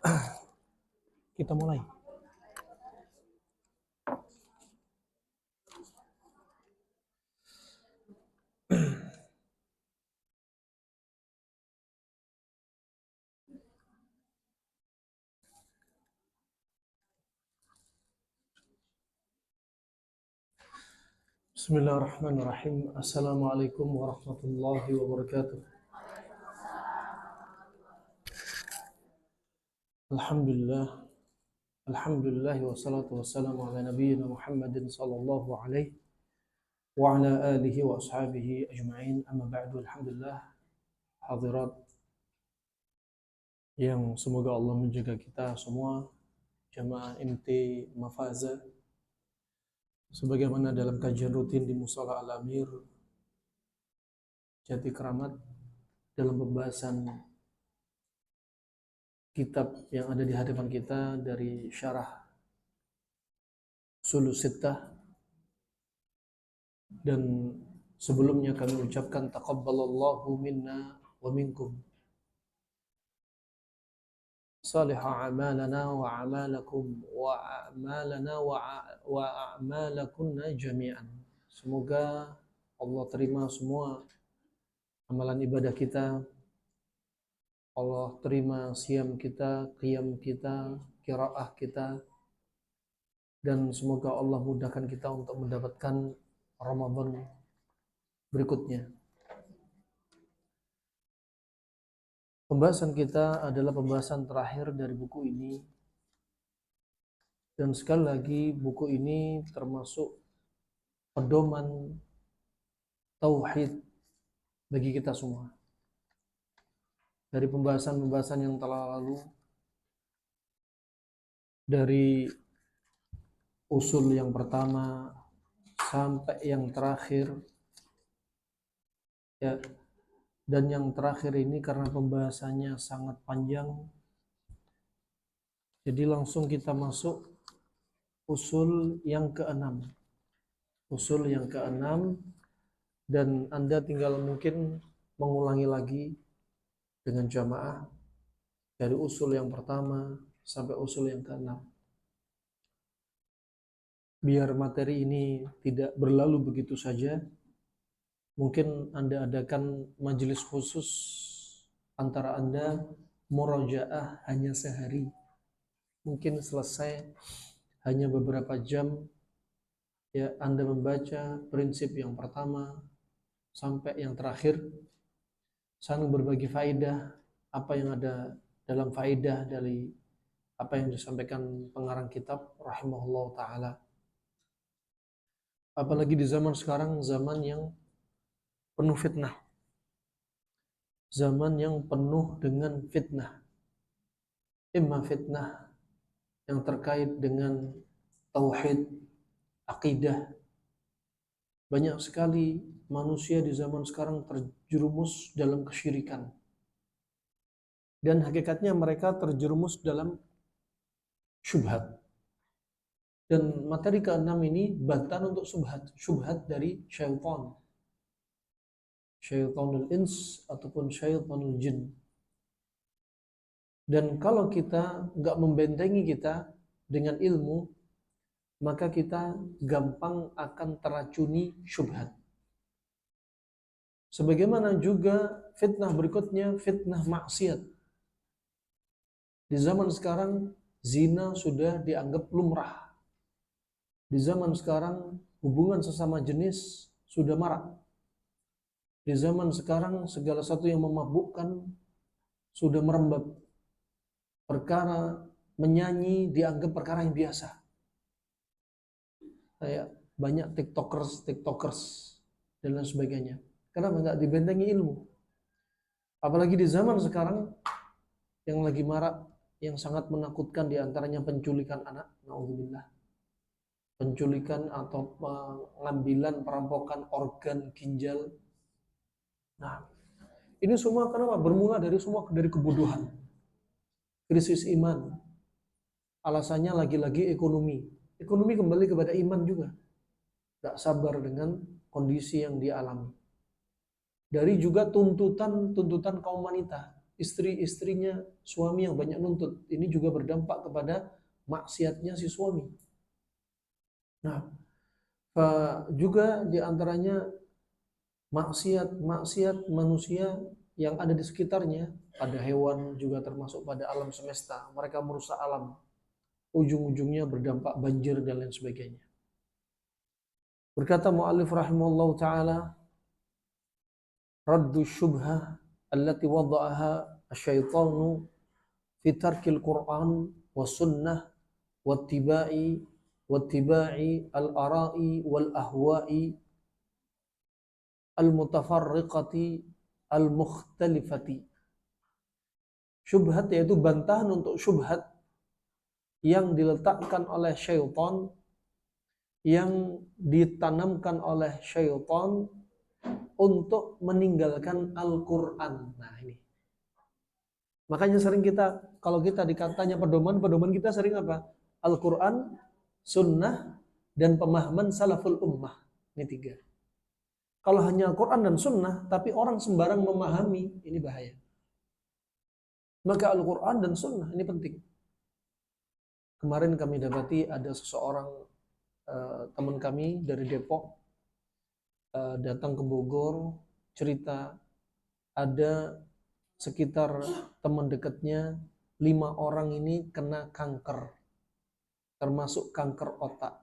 Kita mulai. Bismillahirrahmanirrahim. Assalamualaikum warahmatullahi wabarakatuh. Alhamdulillah. Alhamdulillah wassalatu wassalamu ala nabiyyina Muhammadin sallallahu alaihi wa ala alihi wa ashabihi ajma'in. Amma ba'du. Alhamdulillah. Hadirat yang semoga Allah menjaga kita semua, jamaah MT Mafaza, sebagaimana dalam kajian rutin di Musala Al-Amir Jati Keramat dalam pembahasan kitab yang ada di hadapan kita dari syarah Ushulus Sittah. Dan sebelumnya kami ucapkan taqabbalallahu minna wa minkum salihah a'malana wa a'malakum wa a'malana wa a'malakunna jami'an. Semoga Allah terima semua amalan ibadah kita. Allah terima siam kita, qiyam kita, qiraah kita, dan semoga Allah mudahkan kita untuk mendapatkan Ramadan berikutnya. Pembahasan kita adalah pembahasan terakhir dari buku ini, dan sekali lagi buku ini termasuk pedoman tauhid bagi kita semua. Dari pembahasan-pembahasan yang telah lalu, dari usul yang pertama sampai yang terakhir, ya, dan yang terakhir ini karena pembahasannya sangat panjang, jadi langsung kita masuk usul yang keenam. Usul yang keenam, dan Anda tinggal mungkin mengulangi lagi dengan jamaah dari usul yang pertama sampai usul yang keenam. Biar materi ini tidak berlalu begitu saja, mungkin Anda adakan majelis khusus antara Anda, murajaah hanya sehari. Mungkin selesai hanya beberapa jam, ya, Anda membaca prinsip yang pertama sampai yang terakhir, saling berbagi faedah, apa yang ada dalam faedah dari apa yang disampaikan pengarang kitab rahimahullah ta'ala. Apalagi di zaman sekarang, zaman yang penuh fitnah, zaman yang penuh dengan fitnah. Imma fitnah yang terkait dengan tauhid, akidah. Banyak sekali manusia di zaman sekarang terjerumus dalam kesyirikan, dan hakikatnya mereka terjerumus dalam syubhat. Dan materi keenam ini bantahan untuk syubhat dari syaitan, syaitanul ins ataupun syaitanul jin. Dan kalau kita nggak membentengi kita dengan ilmu, maka kita gampang akan teracuni syubhat. Sebagaimana juga fitnah berikutnya, fitnah maksiat. Di zaman sekarang zina sudah dianggap lumrah. Di zaman sekarang hubungan sesama jenis sudah marak. Di zaman sekarang segala sesuatu yang memabukkan sudah merembab. Perkara menyanyi dianggap perkara yang biasa. Kayak banyak tiktokers dan lain sebagainya. Kenapa nggak dibentengi ilmu? Apalagi di zaman sekarang yang lagi marak, yang sangat menakutkan diantaranya penculikan anak, naudzubillah. Penculikan atau pengambilan, perampokan organ ginjal. Nah, ini semua kenapa? Bermula dari kebodohan, krisis iman. Alasannya lagi-lagi ekonomi. Ekonomi kembali kepada iman juga. Gak sabar dengan kondisi yang dialami. Dari juga tuntutan kaum wanita. istri-istrinya suami yang banyak nuntut. Ini juga berdampak kepada maksiatnya si suami. Nah, juga diantaranya maksiat manusia yang ada di sekitarnya, pada hewan juga termasuk pada alam semesta. Mereka merusak alam. Ujung-ujungnya berdampak banjir dan lain sebagainya. Berkata mu'allif rahimahullah ta'ala, raddu syubhah allati wada'aha asyaitanu fi tarkil Qur'an wa sunnah wattiba'i al-ara'i wal ahwa'i al-mutafarriqati al-mukhtalifati. Syubhat yaitu bantahan untuk syubhat yang diletakkan oleh syaitan, yang ditanamkan oleh syaitan untuk meninggalkan Al-Quran. Nah ini. Makanya sering kita, kalau kita dikatanya pedoman kita sering apa? Al-Quran, sunnah, dan pemahaman salaful ummah. Ini 3. Kalau hanya Al-Quran dan sunnah, tapi orang sembarang memahami, ini bahaya. Maka Al-Quran dan sunnah, ini penting. Kemarin kami dapati ada seseorang teman kami dari Depok datang ke Bogor, cerita ada sekitar teman dekatnya 5 orang ini kena kanker, termasuk kanker otak.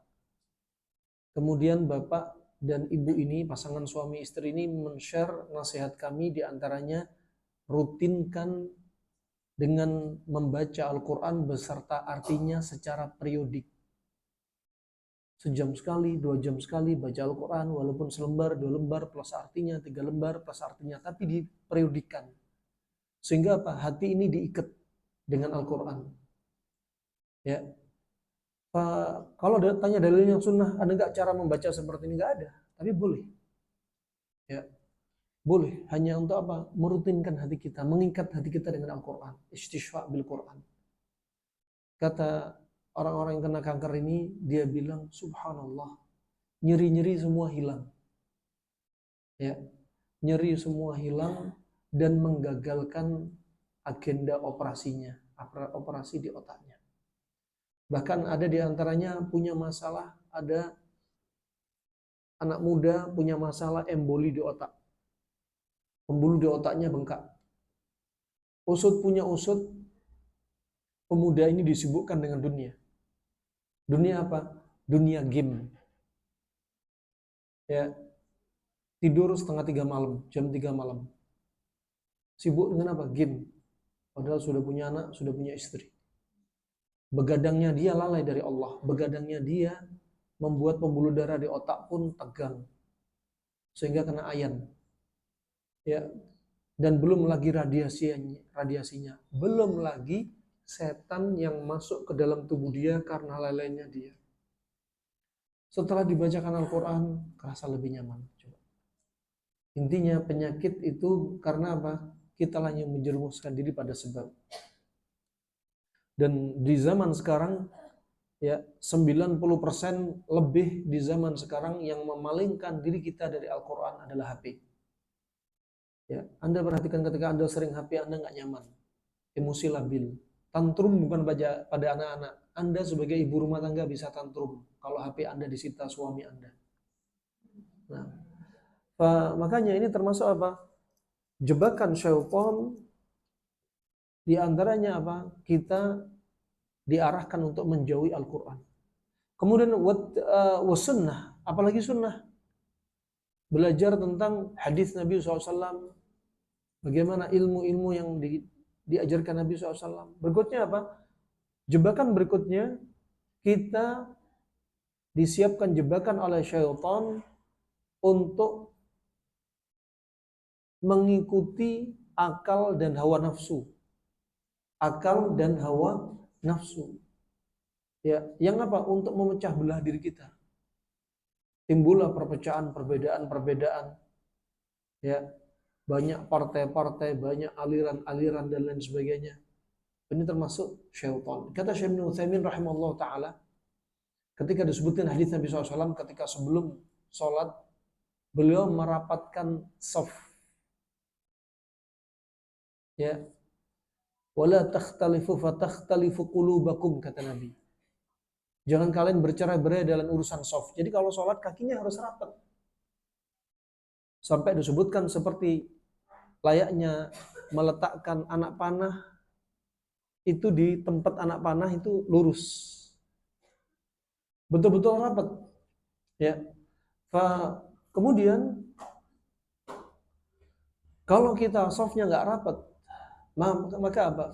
Kemudian bapak dan ibu ini, pasangan suami istri ini men-share nasihat kami, diantaranya rutinkan dengan membaca Al-Quran beserta artinya secara periodik. Sejam sekali, 2 jam sekali baca Al-Quran, walaupun selembar, 2 lembar plus artinya, 3 lembar plus artinya, tapi diperiodikan. Sehingga apa? Hati ini diikat dengan Al-Quran. Ya. Kalau tanya dalil yang sunnah, ada nggak cara membaca seperti ini? Nggak ada, tapi boleh. Ya. Boleh, hanya untuk apa? Merutinkan hati kita, mengikat hati kita dengan Al-Quran. Istishfa' bil Quran. Kata orang-orang yang kena kanker ini, dia bilang, subhanallah, nyeri-nyeri semua hilang. Ya, nyeri semua hilang dan menggagalkan agenda operasinya, operasi di otaknya. Bahkan ada di antaranya punya masalah, ada anak muda punya masalah emboli di otak. Pembuluh di otaknya bengkak. Usut punya usut, pemuda ini disibukkan dengan dunia. Dunia apa? Dunia game. Ya, tidur setengah 3 malam, jam 3 malam. Sibuk dengan apa? Game. Padahal sudah punya anak, sudah punya istri. Begadangnya dia lalai dari Allah. Begadangnya dia membuat pembuluh darah di otak pun tegang. Sehingga kena ayan. Ya, dan belum lagi radiasinya. Belum lagi setan yang masuk ke dalam tubuh dia karena lalainya dia. Setelah dibacakan Al-Quran, kerasa lebih nyaman. Coba. Intinya penyakit itu karena apa? Kita hanya menjerumuskan diri pada sebab. Dan di zaman sekarang, ya 90% lebih di zaman sekarang yang memalingkan diri kita dari Al-Quran adalah HP. Ya, Anda perhatikan ketika Anda sering HP, Anda nggak nyaman. Emosi labil. Tantrum bukan pada anak-anak. Anda sebagai ibu rumah tangga bisa tantrum kalau HP Anda disita suami Anda. Nah, makanya ini termasuk apa? Jebakan syaitan, di antaranya apa? Kita diarahkan untuk menjauhi Al-Quran. Kemudian sunnah, apalagi sunnah. Belajar tentang hadis Nabi SAW, bagaimana ilmu-ilmu yang diajarkan Nabi SAW. Berikutnya apa? Jebakan berikutnya, kita disiapkan jebakan oleh syaitan untuk mengikuti akal dan hawa nafsu. Akal dan hawa nafsu. Ya, yang apa? Untuk memecah belah diri kita. Timbullah perpecahan, perbedaan-perbedaan. Ya, banyak partai-partai, banyak aliran-aliran dan lain sebagainya. Ini termasuk syaitan. Kata Syekh Ibnu Utsaimin rahimahullah taala, ketika disebutkan hadis Nabi SAW, ketika sebelum sholat beliau merapatkan saf. Ya, Wala takhtalifu fatakhtalifu qulubakum, kata Nabi. Jangan kalian bercerai-berai dalam urusan shaf. Jadi kalau sholat kakinya harus rapat. Sampai disebutkan seperti layaknya meletakkan anak panah itu di tempat anak panah itu lurus. Betul-betul rapat. Ya. Kemudian kalau kita shafnya nggak rapat, maka apa?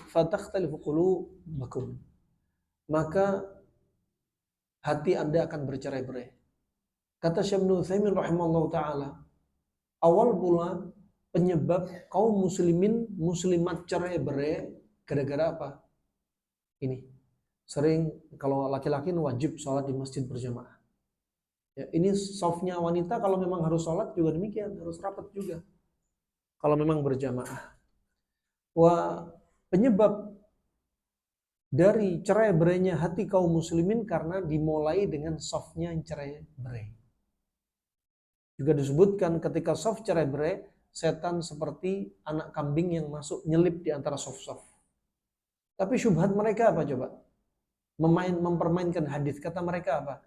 Fatakhtalifu qulubakum. Maka hati Anda akan bercerai-berai. Kata Syekh Ibnu Utsaimin rahimahullahu taala, awal pula penyebab kaum muslimat cerai-berai gara-gara apa? Ini. Sering kalau laki-laki wajib sholat di masjid berjamaah. Ya, ini shafnya wanita kalau memang harus sholat juga demikian, harus rapat juga. Kalau memang berjamaah. Penyebab dari cerai-berainya hati kaum muslimin karena dimulai dengan shafnya yang cerai-berai. Juga disebutkan ketika shaf cerai-berai, setan seperti anak kambing yang masuk nyelip di antara shaf-shaf. Tapi syubhat mereka apa coba? Mempermainkan hadis. Kata mereka apa?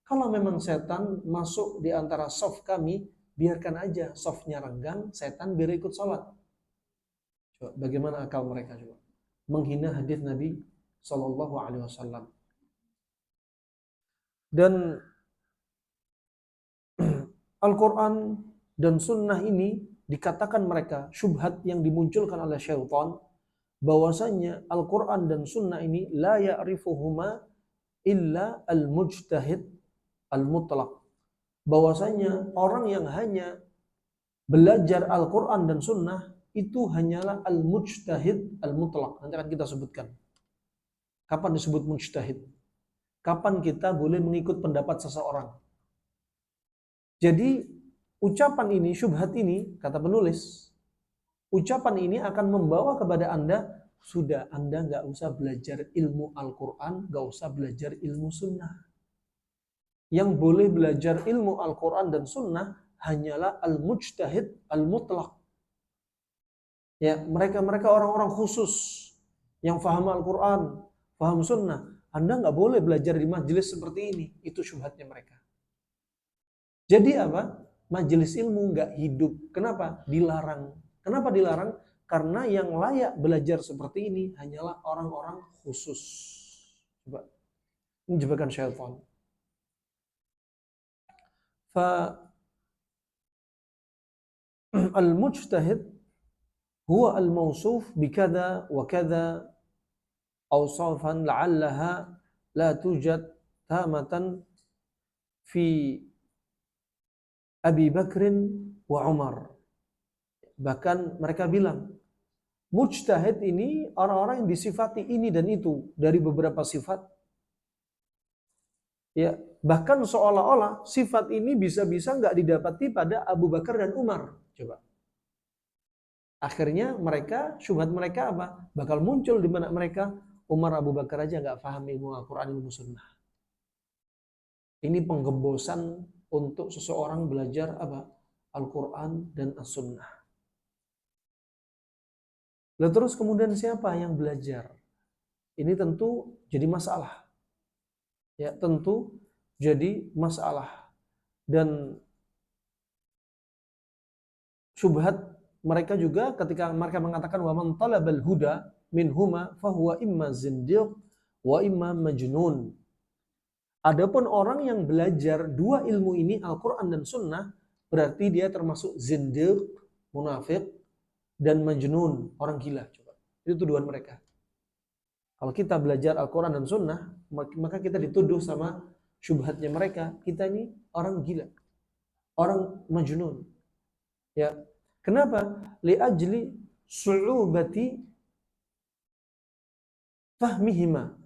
Kalau memang setan masuk di antara shaf kami, biarkan aja shafnya renggang, setan biar ikut sholat. Coba, bagaimana akal mereka coba? Menghina hadis Nabi Sallallahu Alaihi Wasallam. Dan Al-Quran dan Sunnah ini dikatakan mereka syubhat yang dimunculkan oleh syaitan, bahwasanya Al-Quran dan Sunnah ini la ya'rifuhuma illa al-mujtahid al-mutlaq. Bahwasanya orang yang hanya belajar Al-Quran dan Sunnah itu hanyalah al-mujtahid al-mutlaq. Nanti akan kita sebutkan. Kapan disebut mujtahid? Kapan kita boleh mengikut pendapat seseorang? Jadi ucapan ini, syubhat ini, kata penulis, ucapan ini akan membawa kepada Anda, sudah Anda nggak usah belajar ilmu Al-Quran, nggak usah belajar ilmu Sunnah. Yang boleh belajar ilmu Al-Quran dan Sunnah hanyalah al-mujtahid al-mutlaq. Ya, mereka orang-orang khusus yang faham Al-Quran, faham Sunnah. Anda nggak boleh belajar di majelis seperti ini. Itu syubhatnya mereka. Jadi apa? Majelis ilmu nggak hidup. Kenapa? Dilarang. Kenapa dilarang? Karena yang layak belajar seperti ini hanyalah orang-orang khusus. Coba. Ini jebakan syaitan. Al-mujtahid huwa al-mawsuf bikada wa kada awsafan la'allaha la tujad tamatan fi Abi Bakrin wa Umar. Bahkan mereka bilang, mujtahid ini orang-orang yang disifati ini dan itu dari beberapa sifat. Ya, bahkan seolah-olah sifat ini bisa-bisa nggak didapati pada Abu Bakar dan Umar. Coba. Akhirnya mereka, syubhat mereka apa? Bakal muncul di mana mereka, Umar Abu Bakar aja nggak paham ilmu Al-Quran, ilmu Sunnah. Ini penggembosan untuk seseorang belajar apa? Al-Quran dan As-Sunnah. Lalu terus kemudian siapa yang belajar? Ini tentu jadi masalah. Ya, tentu jadi masalah. Dan syubhat mereka juga ketika mereka mengatakan wa man talabal huda minhuma fahuwa imma zindiq wa imma majnun. Adapun orang yang belajar dua ilmu ini, Al-Quran dan Sunnah, berarti dia termasuk zindiq, munafik, dan majnun, orang gila. Coba. Itu tuduhan mereka. Kalau kita belajar Al-Quran dan Sunnah, maka kita dituduh sama syubhatnya mereka. Kita ini orang gila, orang majnun. Ya, kenapa? Li'ajli su'ubati fahmihima.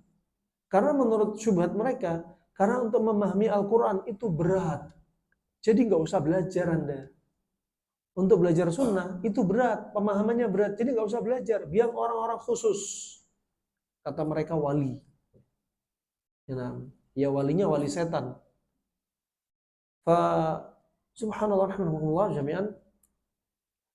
Karena menurut syubhat mereka, karena untuk memahami Al-Quran itu berat. Jadi nggak usah belajar Anda. Untuk belajar Sunnah itu berat, pemahamannya berat. Jadi nggak usah belajar. Biar orang-orang khusus. Kata mereka wali. Ya walinya wali setan. Subhanallah rahmatullah jami'an.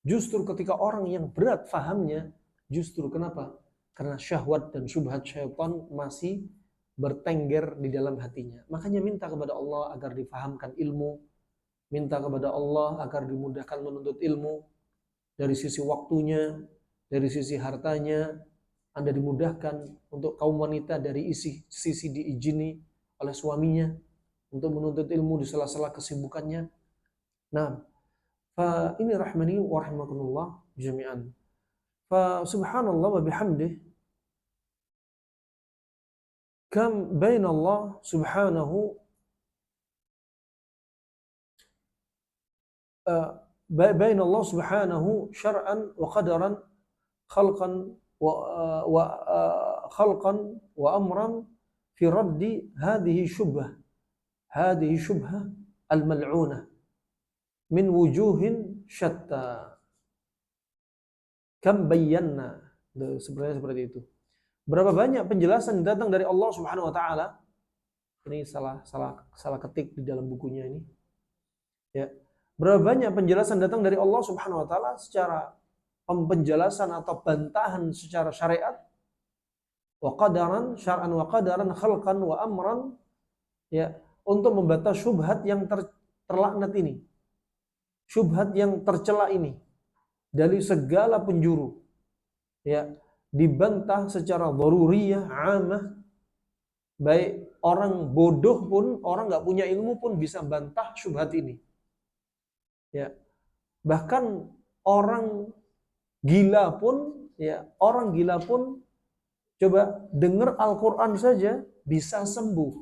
Justru ketika orang yang berat fahamnya, Justru kenapa? Karena syahwat dan syubhat syaitan masih bertengger di dalam hatinya. Makanya minta kepada Allah agar difahamkan ilmu, minta kepada Allah agar dimudahkan menuntut ilmu dari sisi waktunya, dari sisi hartanya. Anda dimudahkan untuk kaum wanita dari sisi diizini oleh suaminya untuk menuntut ilmu di sela-sela kesibukannya. Nah, fa ini rahmani wa rahimakumullah jami'an. Fa subhanallah wa bihamdih, kam bain Allah subhanahu bain Allah subhanahu syar'an wa qadaran, khalqan khalqan wa amran fi raddi hadhihi syubhah al-mal'unah min wujuhin syatta. Kam bayyana, sebenarnya seperti itu. Berapa banyak penjelasan datang dari Allah Subhanahu wa taala. Ini salah ketik di dalam bukunya ini. Ya. Berapa banyak penjelasan datang dari Allah Subhanahu wa taala secara penjelasan atau bantahan secara syariat, wa qadaran, syar'an wa qadaran, khalqan wa amran, ya, untuk membantah syubhat yang terlaknat ini. Syubhat yang tercela ini dari segala penjuru. Ya, dibantah secara daruriyah, amah. Baik orang bodoh pun, orang nggak punya ilmu pun bisa bantah syubhat ini. Ya. Bahkan orang gila pun, ya, orang gila pun coba dengar Al-Qur'an saja bisa sembuh.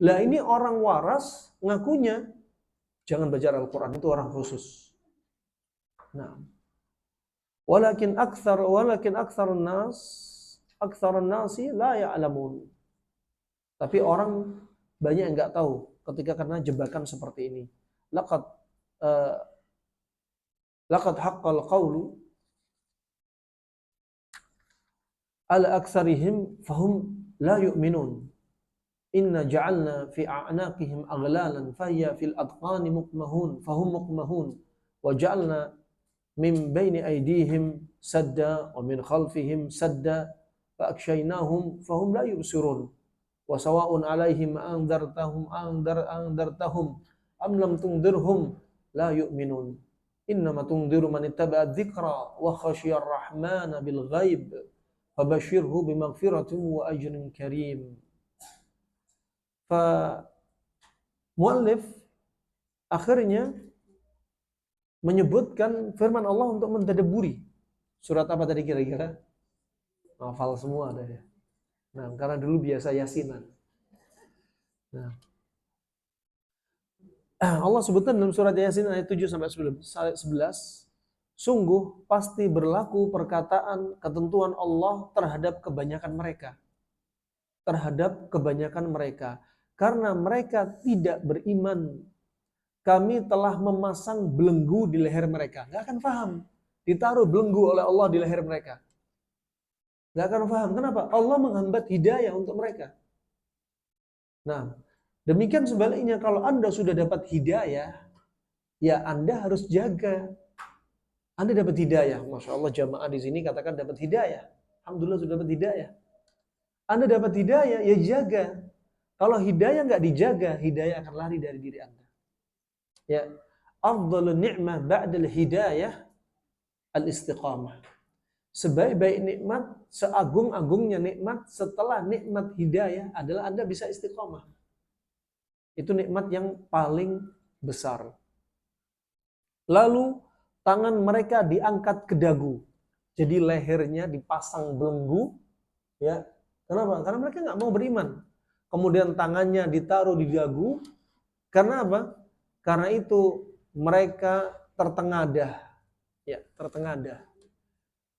Lah ini orang waras ngakunya jangan baca Al-Qur'an, itu orang khusus. Nah, walakin aktsarun nasi la ya'lamun. Tapi orang banyak yang enggak tahu ketika karena jebakan seperti ini. Laqad haqqal qawlu ala aktsarihim fahum la yu'minun. Inna ja'alna fi a'naqihim aghlalan fahiya fil adqani muqmahun fahum muqmahun wa ja'alna min baini aydihim sadda wa min khalfihim sadda fa akshaynahum fahum la yubsirun wa sawa'un 'alaihim anzartahum am lam tunzirhum la yu'minun. Innama tunziru man ittaba'a dzikra wa khashiyar rahmana bil ghaib fabashshirhu bimaghfiratin wa ajrin karim. Fa muallif akhirnya menyebutkan firman Allah untuk mentadabburi. Surat apa tadi kira-kira? Hafal semua ada ya. Nah, karena dulu biasa yasinan. Nah, Allah sebutkan dalam surat Yasin ayat 7 sampai 11, sungguh pasti berlaku perkataan ketentuan Allah terhadap kebanyakan mereka. Terhadap kebanyakan mereka. Karena mereka tidak beriman, kami telah memasang belenggu di leher mereka. Nggak akan paham. Ditaruh belenggu oleh Allah di leher mereka. Nggak akan paham. Kenapa? Allah menghambat hidayah untuk mereka. Nah, demikian sebaliknya kalau Anda sudah dapat hidayah, ya Anda harus jaga. Anda dapat hidayah. Masya Allah jamaah di sini katakan dapat hidayah. Alhamdulillah sudah dapat hidayah. Anda dapat hidayah, ya jaga. Kalau hidayah nggak dijaga, hidayah akan lari dari diri Anda. Ya, afdhalun ni'mah ba'dal hidayah al-istiqamah. Sebaik-baik nikmat, seagung-agungnya nikmat setelah nikmat hidayah adalah Anda bisa istiqamah. Itu nikmat yang paling besar. Lalu tangan mereka diangkat ke dagu. Jadi lehernya dipasang belenggu, ya. Kenapa? Karena mereka nggak mau beriman. Kemudian tangannya ditaruh di dagu. Karena apa? Karena itu mereka tertengadah. Ya, tertengadah.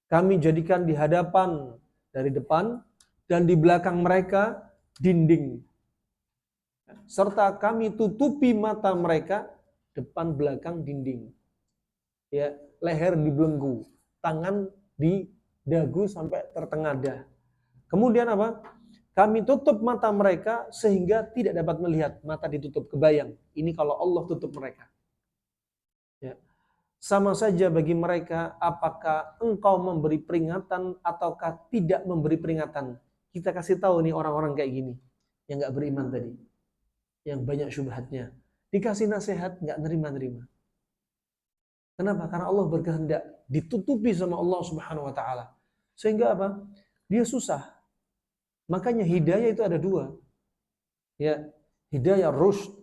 Kami jadikan di hadapan dari depan dan di belakang mereka dinding. Serta kami tutupi mata mereka depan belakang dinding. Ya, leher dibelenggu, tangan di dagu sampai tertengadah. Kemudian apa? Kami tutup mata mereka sehingga tidak dapat melihat. Mata ditutup, kebayang. Ini kalau Allah tutup mereka. Ya. sama saja bagi mereka apakah engkau memberi peringatan ataukah tidak memberi peringatan. Kita kasih tahu nih orang-orang kayak gini, yang nggak beriman tadi, yang banyak syubhatnya. Dikasih nasihat, nggak nerima-nerima. Kenapa? Karena Allah berkehendak ditutupi sama Allah Subhanahu wa taala. Sehingga apa? Dia susah. Makanya hidayah itu ada dua. Ya, hidayah rusyd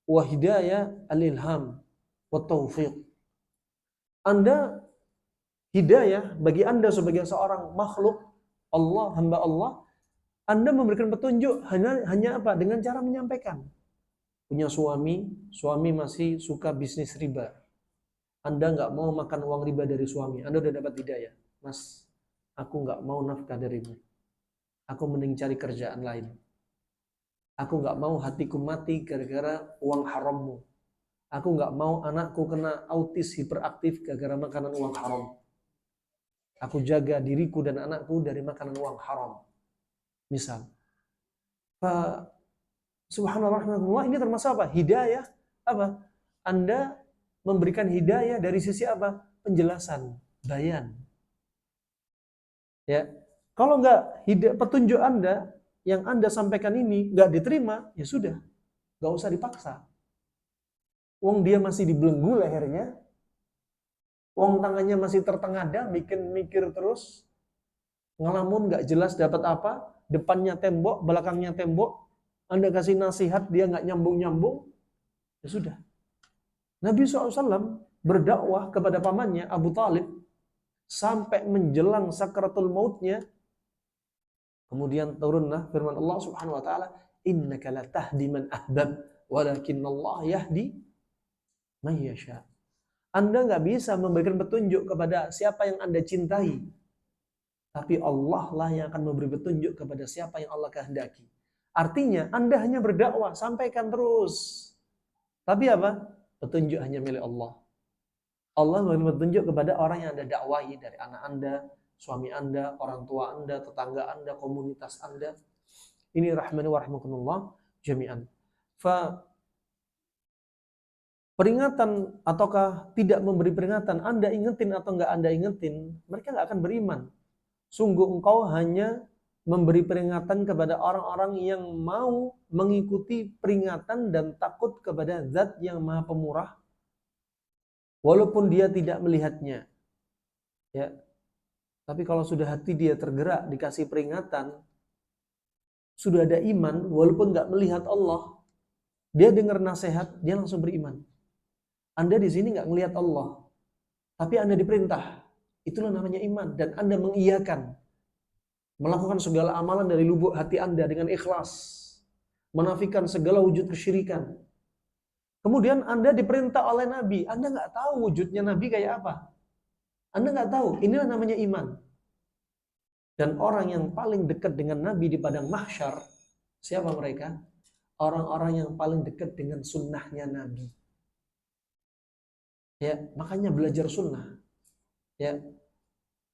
wa hidayah al-ilham wa taufiq. Anda hidayah bagi Anda sebagai seorang makhluk Allah, hamba Allah, Anda memberikan petunjuk hanya apa? Dengan cara menyampaikan. Punya suami masih suka bisnis riba. Anda nggak mau makan uang riba dari suami, Anda udah dapat hidayah. Mas, aku nggak mau nafkah darimu. Aku mending cari kerjaan lain. Aku nggak mau hatiku mati gara-gara uang harammu. Aku nggak mau anakku kena autis hiperaktif gara-gara makanan uang haram. Aku jaga diriku dan anakku dari makanan uang haram. Misal. Subhanallah, ini termasuk apa? Hidayah. Apa? Anda memberikan hidayah dari sisi apa? Penjelasan, bayan. Ya. Kalau nggak petunjuk Anda yang Anda sampaikan ini nggak diterima, ya sudah, nggak usah dipaksa. Wong dia masih dibelenggu lehernya, wong tangannya masih tertengadah, bikin mikir terus, ngelamun nggak jelas dapat apa, depannya tembok, belakangnya tembok, Anda kasih nasihat dia nggak nyambung-nyambung, ya sudah. Nabi SAW berdakwah kepada pamannya Abu Talib sampai menjelang sakratul mautnya. Kemudian turunlah firman Allah Subhanahu wa taala, "Innaka la tahdi man ahbab, walakinnallaha yahdi man yasha." Anda nggak bisa memberikan petunjuk kepada siapa yang Anda cintai. Tapi Allah lah yang akan memberi petunjuk kepada siapa yang Allah kehendaki. Artinya Anda hanya berdakwah, sampaikan terus. Tapi apa? Petunjuk hanya milik Allah. Allah memberi petunjuk kepada orang yang Anda dakwahi, dari anak Anda, suami Anda, orang tua Anda, tetangga Anda, komunitas Anda. Ini rahmani wa rahmakumullah jami'an. Peringatan ataukah tidak memberi peringatan, Anda ingetin atau enggak Anda ingetin, mereka enggak akan beriman. Sungguh engkau hanya memberi peringatan kepada orang-orang yang mau mengikuti peringatan dan takut kepada Zat yang Maha Pemurah, walaupun dia tidak melihatnya. Ya. Tapi kalau sudah hati dia tergerak, dikasih peringatan, sudah ada iman, walaupun nggak melihat Allah, dia dengar nasihat, dia langsung beriman. Anda di sini nggak melihat Allah, tapi Anda diperintah, itulah namanya iman, dan Anda mengiyakan, melakukan segala amalan dari lubuk hati Anda dengan ikhlas, menafikan segala wujud kesyirikan. Kemudian Anda diperintah oleh Nabi, Anda nggak tahu wujudnya Nabi kayak apa. Anda nggak tahu, inilah namanya iman. Dan orang yang paling dekat dengan Nabi di padang mahsyar, siapa mereka? Orang-orang yang paling dekat dengan sunnahnya Nabi. Ya, makanya belajar sunnah. Ya,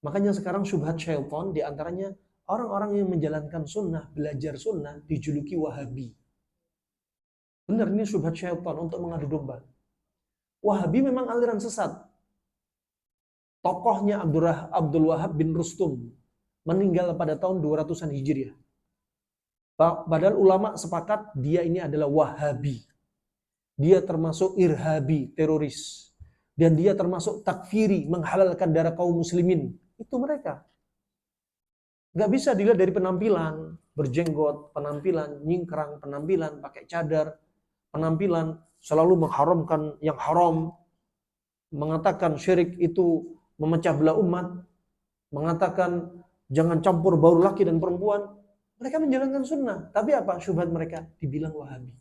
makanya sekarang syubhat syaitan diantaranya orang-orang yang menjalankan sunnah, belajar sunnah, dijuluki Wahabi. Benar, ini syubhat syaitan untuk mengadu domba. Wahabi memang aliran sesat. Tokohnya Abdul Wahab bin Rustum meninggal pada tahun 200-an Hijriah. Padahal ulama sepakat dia ini adalah Wahabi. Dia termasuk irhabi, teroris. Dan dia termasuk takfiri, menghalalkan darah kaum muslimin. Itu mereka. Gak bisa dilihat dari penampilan, berjenggot, penampilan, nyingkrang, penampilan, pakai cadar, penampilan, selalu mengharamkan yang haram, mengatakan syirik itu memecah belah umat, mengatakan jangan campur baur laki dan perempuan. Mereka menjalankan sunnah. Tapi apa syubhat mereka? Dibilang Wahabi.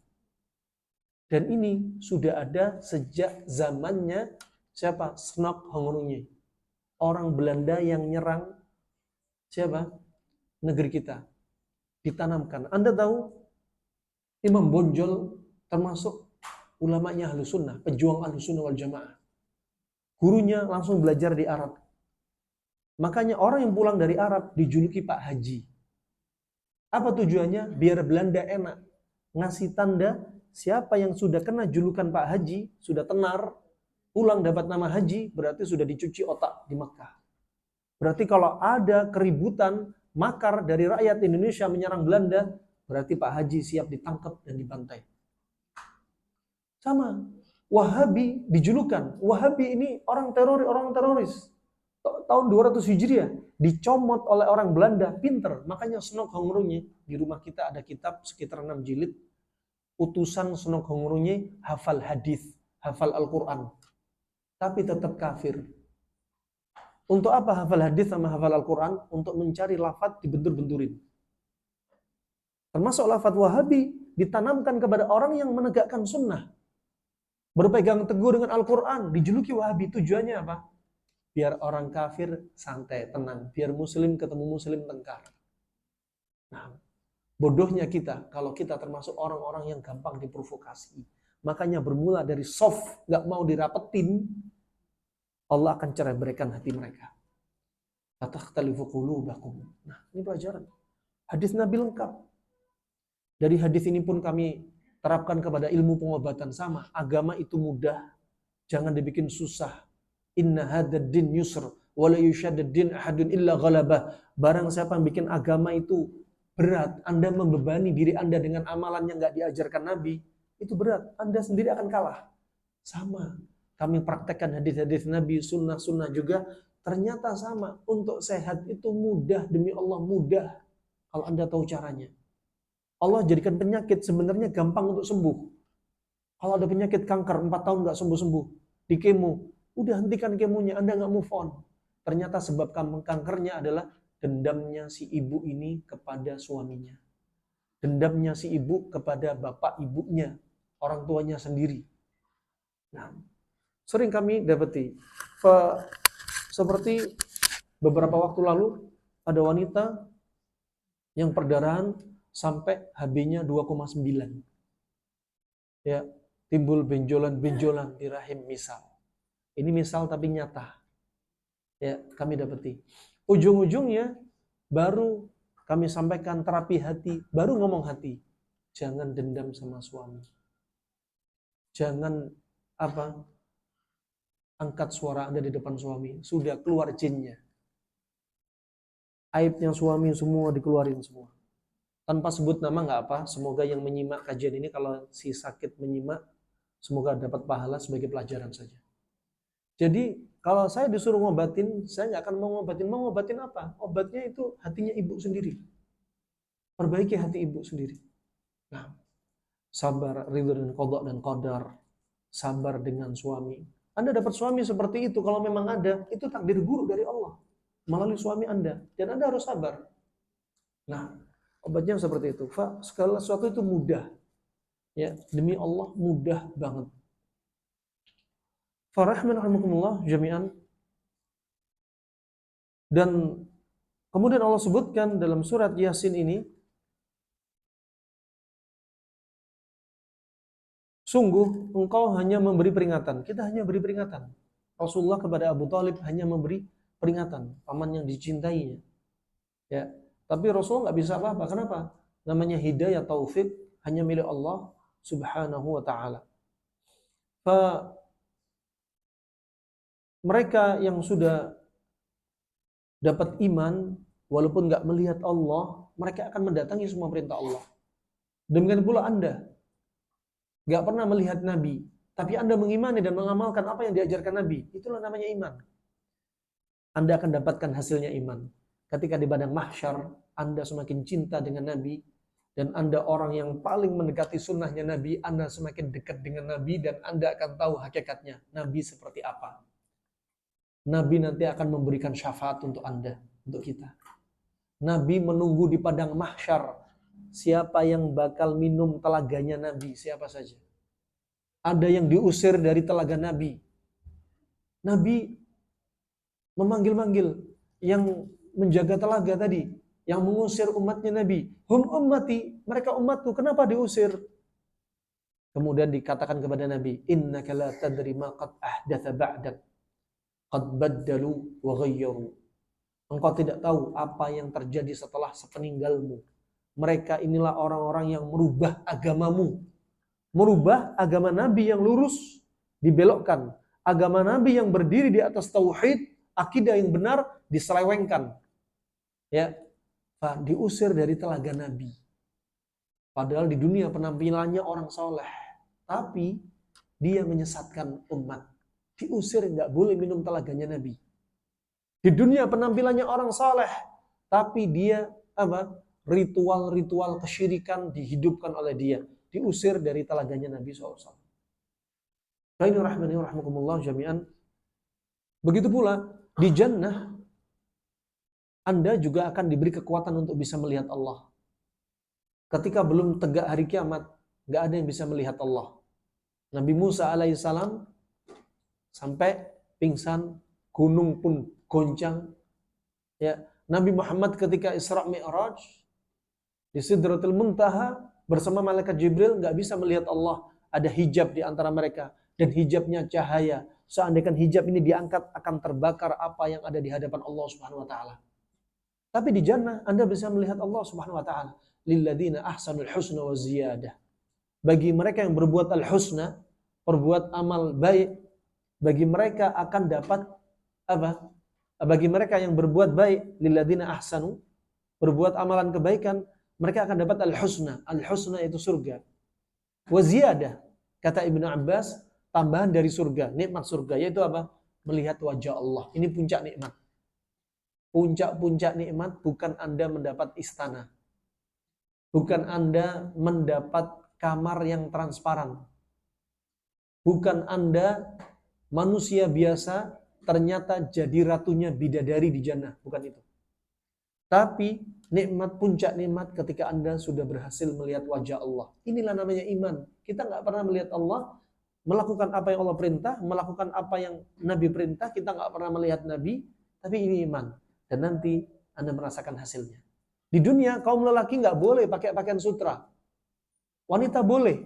Dan ini sudah ada sejak zamannya siapa? Snok Hongrunye. Orang Belanda yang nyerang siapa? Negeri kita. Ditanamkan. Anda tahu Imam Bonjol termasuk ulamanya Ahlus Sunnah, pejuang Ahlus Sunnah wal Jamaah. Gurunya langsung belajar di Arab. Makanya orang yang pulang dari Arab dijuluki Pak Haji. Apa tujuannya? Biar Belanda enak. Ngasih tanda siapa yang sudah kena julukan Pak Haji, sudah tenar, pulang dapat nama Haji, berarti sudah dicuci otak di Mekah. Berarti kalau ada keributan, makar dari rakyat Indonesia menyerang Belanda, berarti Pak Haji siap ditangkap dan dibantai. Sama, Wahabi dijulukan. Wahabi ini orang teroris. Tahun 200 Hijriah dicomot oleh orang Belanda, pinter. Makanya Snok Hongrunye, di rumah kita ada kitab sekitar 6 jilid. Utusan Snok Hongrunye hafal hadis, hafal Al-Quran. Tapi tetap kafir. Untuk apa hafal hadis sama hafal Al-Quran? Untuk mencari lafaz dibentur-benturin. Termasuk lafaz Wahabi ditanamkan kepada orang yang menegakkan sunnah. Berpegang teguh dengan Al-Quran, dijuluki Wahabi. Tujuannya apa? Biar orang kafir santai, tenang. Biar muslim ketemu muslim tengkar. Nah, bodohnya kita kalau kita termasuk orang-orang yang gampang diprovokasi. Makanya bermula dari soft, gak mau dirapetin, Allah akan cerai berikan hati mereka. Fatakhtalifu qulubakum. Nah, ini pelajaran. Hadis Nabi lengkap. Dari hadis ini pun kami terapkan kepada ilmu pengobatan sama. Agama itu mudah, jangan dibikin susah. Inna hadzal din yusr wa la yushaddad din ahadun illa ghalabah. Barang siapa yang bikin agama itu berat, Anda membebani diri Anda dengan amalan yang enggak diajarkan Nabi, itu berat. Anda sendiri akan kalah. Sama. Kami praktekkan hadis-hadis Nabi, sunnah-sunnah juga, ternyata sama. Untuk sehat itu mudah, demi Allah mudah. Kalau Anda tahu caranya. Allah jadikan penyakit sebenarnya gampang untuk sembuh. Kalau ada penyakit kanker 4 tahun nggak sembuh-sembuh, di kemo, udah hentikan kemonya, Anda nggak move on. Ternyata sebab kankernya adalah dendamnya si ibu ini kepada suaminya. Dendamnya si ibu kepada bapak ibunya, orang tuanya sendiri. Nah, sering kami dapati, seperti beberapa waktu lalu, ada wanita yang perdarahan sampai HB-nya 2,9. Ya, timbul benjolan-benjolan di rahim misal. Ini misal tapi nyata. Ya, kami dapati. Ujung-ujungnya baru kami sampaikan terapi hati, baru ngomong hati. Jangan dendam sama suami. Jangan angkat suara Anda di depan suami. Sudah keluar jinnya. Aibnya suami semua dikeluarin semua. Tanpa sebut nama nggak apa, semoga yang menyimak kajian ini kalau si sakit menyimak, semoga dapat pahala sebagai pelajaran saja. Jadi kalau saya disuruh ngobatin, saya nggak akan mau ngobatin. Mau ngobatin apa? Obatnya itu hatinya ibu sendiri. Perbaiki hati ibu sendiri. Nah, sabar, ridho dan qada dan qadar. Sabar dengan suami. Anda dapat suami seperti itu, kalau memang ada, itu takdir guru dari Allah. Melalui suami Anda. Dan Anda harus sabar. Nah, obatnya seperti itu. Segala sesuatu itu mudah. Ya, demi Allah mudah banget. Farahmanakumullah jami'an. Dan kemudian Allah sebutkan dalam surat Yasin ini, sungguh engkau hanya memberi peringatan. Kita hanya beri peringatan. Rasulullah kepada Abu Thalib hanya memberi peringatan. Paman yang dicintainya. Ya. Tapi Rasulullah nggak bisa apa-apa. Kenapa? Namanya hidayah taufik hanya milik Allah Subhanahu wa ta'ala. Mereka yang sudah dapat iman, walaupun nggak melihat Allah, mereka akan mendatangi semua perintah Allah. Demikian pula Anda. Nggak pernah melihat Nabi, tapi Anda mengimani dan mengamalkan apa yang diajarkan Nabi. Itulah namanya iman. Anda akan dapatkan hasilnya iman. Ketika di padang mahsyar, Anda semakin cinta dengan Nabi, dan Anda orang yang paling mendekati sunnahnya Nabi, Anda semakin dekat dengan Nabi, dan Anda akan tahu hakikatnya, Nabi seperti apa. Nabi nanti akan memberikan syafaat untuk Anda, untuk kita. Nabi menunggu di padang mahsyar. Siapa yang bakal minum telaganya Nabi? Siapa saja. Ada yang diusir dari telaga Nabi. Nabi memanggil-manggil yang menjaga telaga tadi, yang mengusir umatnya Nabi. Hum ummati, mereka umatku, kenapa diusir? Kemudian dikatakan kepada Nabi, innaka la tadri ma qad ahdatha ba'dak. Qad baddalu wa ghayyaru. Engkau tidak tahu apa yang terjadi setelah sepeninggalmu. Mereka inilah orang-orang yang merubah agamamu. merubah agama Nabi yang lurus dibelokkan. Agama Nabi yang berdiri di atas tauhid, akidah yang benar diselewengkan. Ya, Pak, diusir dari telaga Nabi. Padahal di dunia penampilannya orang soleh, tapi dia menyesatkan umat. Diusir, nggak boleh minum telaganya Nabi. Di dunia penampilannya orang soleh, tapi dia apa? Ritual-ritual kesyirikan dihidupkan oleh dia. Diusir dari telaganya Nabi SAW. Ini rahmani wa rahmakumullah jami'an. Begitu pula di jannah Anda juga akan diberi kekuatan untuk bisa melihat Allah. Ketika belum tegak hari kiamat, nggak ada yang bisa melihat Allah. Nabi Musa alaihissalam sampai pingsan, gunung pun goncang. Ya, Nabi Muhammad ketika Isra Mi'raj di Sidratul Muntaha bersama malaikat Jibril nggak bisa melihat Allah. Ada hijab di antara mereka dan hijabnya cahaya. Seandainya hijab ini diangkat akan terbakar apa yang ada di hadapan Allah Subhanahu wa taala. Tapi di jannah Anda bisa melihat Allah Subhanahu wa taala. Lilladzina ahsanul husna wa ziyadah. Bagi mereka yang berbuat al-husna, berbuat amal baik, bagi mereka akan dapat apa? Bagi mereka yang berbuat baik, lilladzina ahsanu, berbuat amalan kebaikan, mereka akan dapat al-husna. Al-husna itu surga. Wa ziyadah, kata Ibnu Abbas, tambahan dari surga, nikmat surga, yaitu apa? Melihat wajah Allah. Ini puncak nikmat. Puncak-puncak nikmat bukan Anda mendapat istana. Bukan Anda mendapat kamar yang transparan. Bukan Anda manusia biasa ternyata jadi ratunya bidadari di jannah. Bukan itu. Tapi nikmat, puncak nikmat ketika Anda sudah berhasil melihat wajah Allah. Inilah namanya iman. Kita nggak pernah melihat Allah, melakukan apa yang Allah perintah, melakukan apa yang Nabi perintah, kita nggak pernah melihat Nabi, tapi ini iman. Dan nanti Anda merasakan hasilnya. Di dunia, kaum lelaki nggak boleh pakai pakaian sutra. Wanita boleh.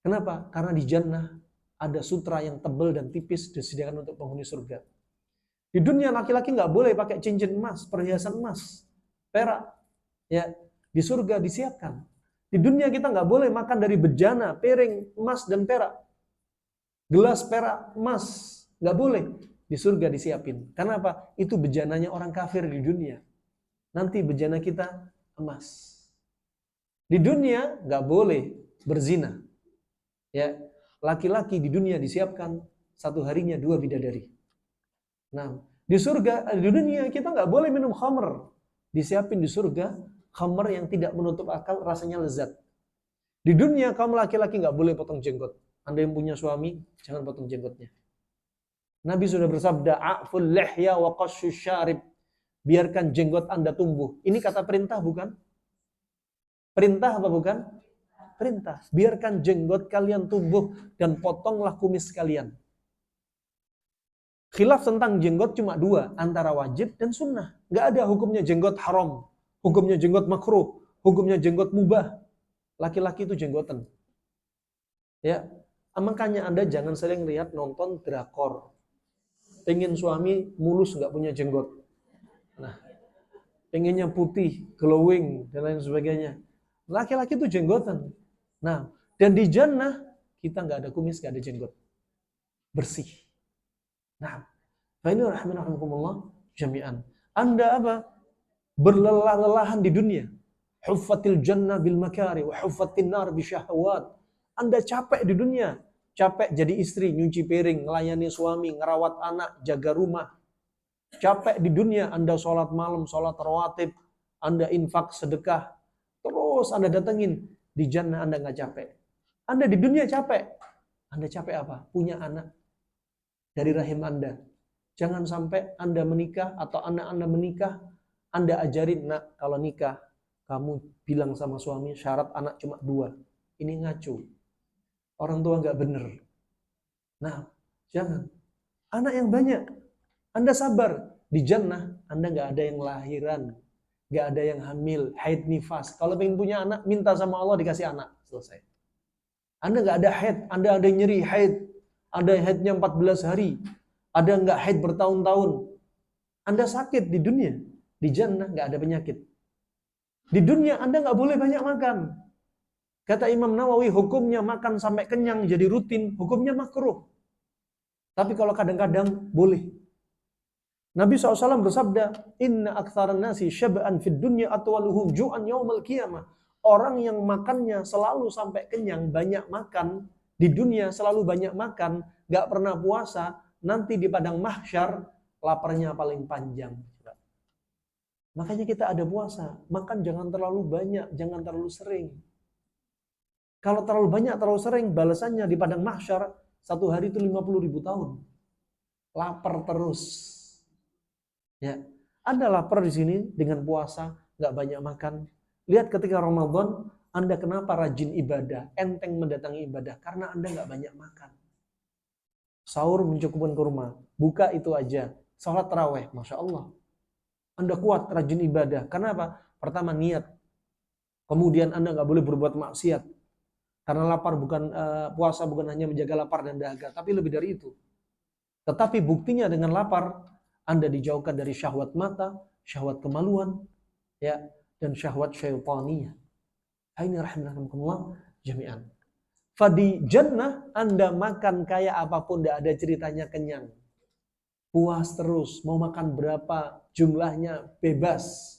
Kenapa? Karena di jannah ada sutra yang tebal dan tipis disediakan untuk penghuni surga. Di dunia, laki-laki nggak boleh pakai cincin emas, perhiasan emas, perak. Ya, di surga disiapkan. Di dunia kita nggak boleh makan dari bejana, piring, emas, dan perak. Gelas perak, emas. Nggak boleh. Di surga disiapin. Karena apa? Itu bejananya orang kafir di dunia. Nanti bejana kita emas. Di dunia nggak boleh berzina. Ya, laki-laki di dunia disiapkan satu harinya 2 bidadari. Nah, di surga, di dunia kita nggak boleh minum khamr. Disiapin di surga khamr yang tidak menutup akal, rasanya lezat. Di dunia kamu laki-laki nggak boleh potong jenggot. Anda yang punya suami, jangan potong jenggotnya. Nabi sudah bersabda, "A'ful lihya wa qassyush syarib." Biarkan jenggot Anda tumbuh. Ini kata perintah bukan? Perintah apa bukan? Perintah. Biarkan jenggot kalian tumbuh dan potonglah kumis kalian. Khilaf tentang jenggot cuma 2, antara wajib dan sunnah. Nggak ada hukumnya jenggot haram, hukumnya jenggot makruh, hukumnya jenggot mubah. Laki-laki itu jenggotan. Ya, makanya Anda jangan sering lihat nonton drakor. Pengen suami mulus nggak punya jenggot. Nah, pengennya putih, glowing, dan lain sebagainya. Laki-laki itu jenggotan. Nah, dan di jannah kita nggak ada kumis, nggak ada jenggot, bersih. Nah, ini rahimahumullah jami'an. Anda apa? Berlelah-lelahan di dunia. Huffatil jannah bil makari wa huffatin nar bi syahwat. Anda capek di dunia, capek jadi istri, nyuci piring, melayani suami, ngerawat anak, jaga rumah. Capek di dunia, Anda sholat malam, sholat rawatib, Anda infak, sedekah, terus Anda datengin. Di jannah Anda nggak capek. Anda di dunia capek. Anda capek apa? Punya anak dari rahim Anda. Jangan sampai Anda menikah atau anak Anda menikah, Anda ajarin, nak, kalau nikah, kamu bilang sama suami, syarat anak cuma 2. Ini ngaco. Orang tua nggak bener. Nah, jangan. Anak yang banyak. Anda sabar. Di jannah, Anda nggak ada yang lahiran. Nggak ada yang hamil, haid, nifas. Kalau pengen punya anak, minta sama Allah dikasih anak. Selesai. Anda nggak ada haid. Anda ada yang nyeri haid. Ada haidnya 14 hari. Ada nggak haid bertahun-tahun. Anda sakit di dunia. Di jannah nggak ada penyakit. Di dunia Anda nggak boleh banyak makan. Kata Imam Nawawi, hukumnya makan sampai kenyang jadi rutin, hukumnya makruh. Tapi kalau kadang-kadang boleh. Nabi SAW bersabda, Inna aktsaran nasi syab'an fid dunya atwaluhum ju'an yaumal qiyamah. Orang yang makannya selalu sampai kenyang, banyak makan, di dunia selalu banyak makan, gak pernah puasa, nanti di padang mahsyar, laparnya paling panjang. Makanya kita ada puasa, makan jangan terlalu banyak, jangan terlalu sering. Kalau terlalu banyak, terlalu sering, balasannya di padang mahsyar, satu hari itu 50.000 tahun. Lapar terus. Ya, Anda lapar di sini dengan puasa, nggak banyak makan. Lihat ketika Ramadan, Anda kenapa rajin ibadah, enteng mendatangi ibadah, karena Anda nggak banyak makan. Sahur mencukupkan kurma, buka itu aja. Salat taraweh, masya Allah. Anda kuat rajin ibadah. Kenapa? Pertama niat. Kemudian Anda nggak boleh berbuat maksiat. Karena lapar bukan puasa bukan hanya menjaga lapar dan dahaga, tapi lebih dari itu. Tetapi buktinya dengan lapar, Anda dijauhkan dari syahwat mata, syahwat kemaluan, ya, dan syahwat syaitaniyah. Ini rahimahumullah jami'an. Fadi jannah Anda makan kayak apapun, tidak ada ceritanya kenyang. Puas terus, mau makan berapa jumlahnya bebas.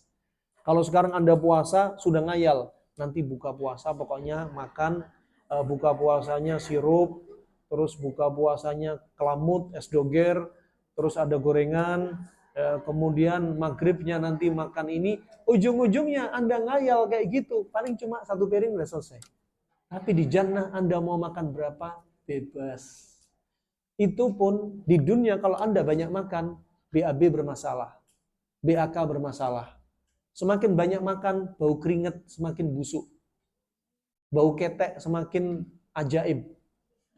Kalau sekarang Anda puasa sudah ngayal, nanti buka puasa pokoknya makan, buka puasanya sirup, terus buka puasanya kelamut, es doger, terus ada gorengan, kemudian maghribnya nanti makan ini, ujung-ujungnya Anda ngayal kayak gitu, paling cuma satu piring udah selesai. Tapi di jannah Anda mau makan berapa, bebas. Itu pun di dunia kalau Anda banyak makan, BAB bermasalah, BAK bermasalah. Semakin banyak makan, bau keringat semakin busuk. Bau ketek semakin ajaib.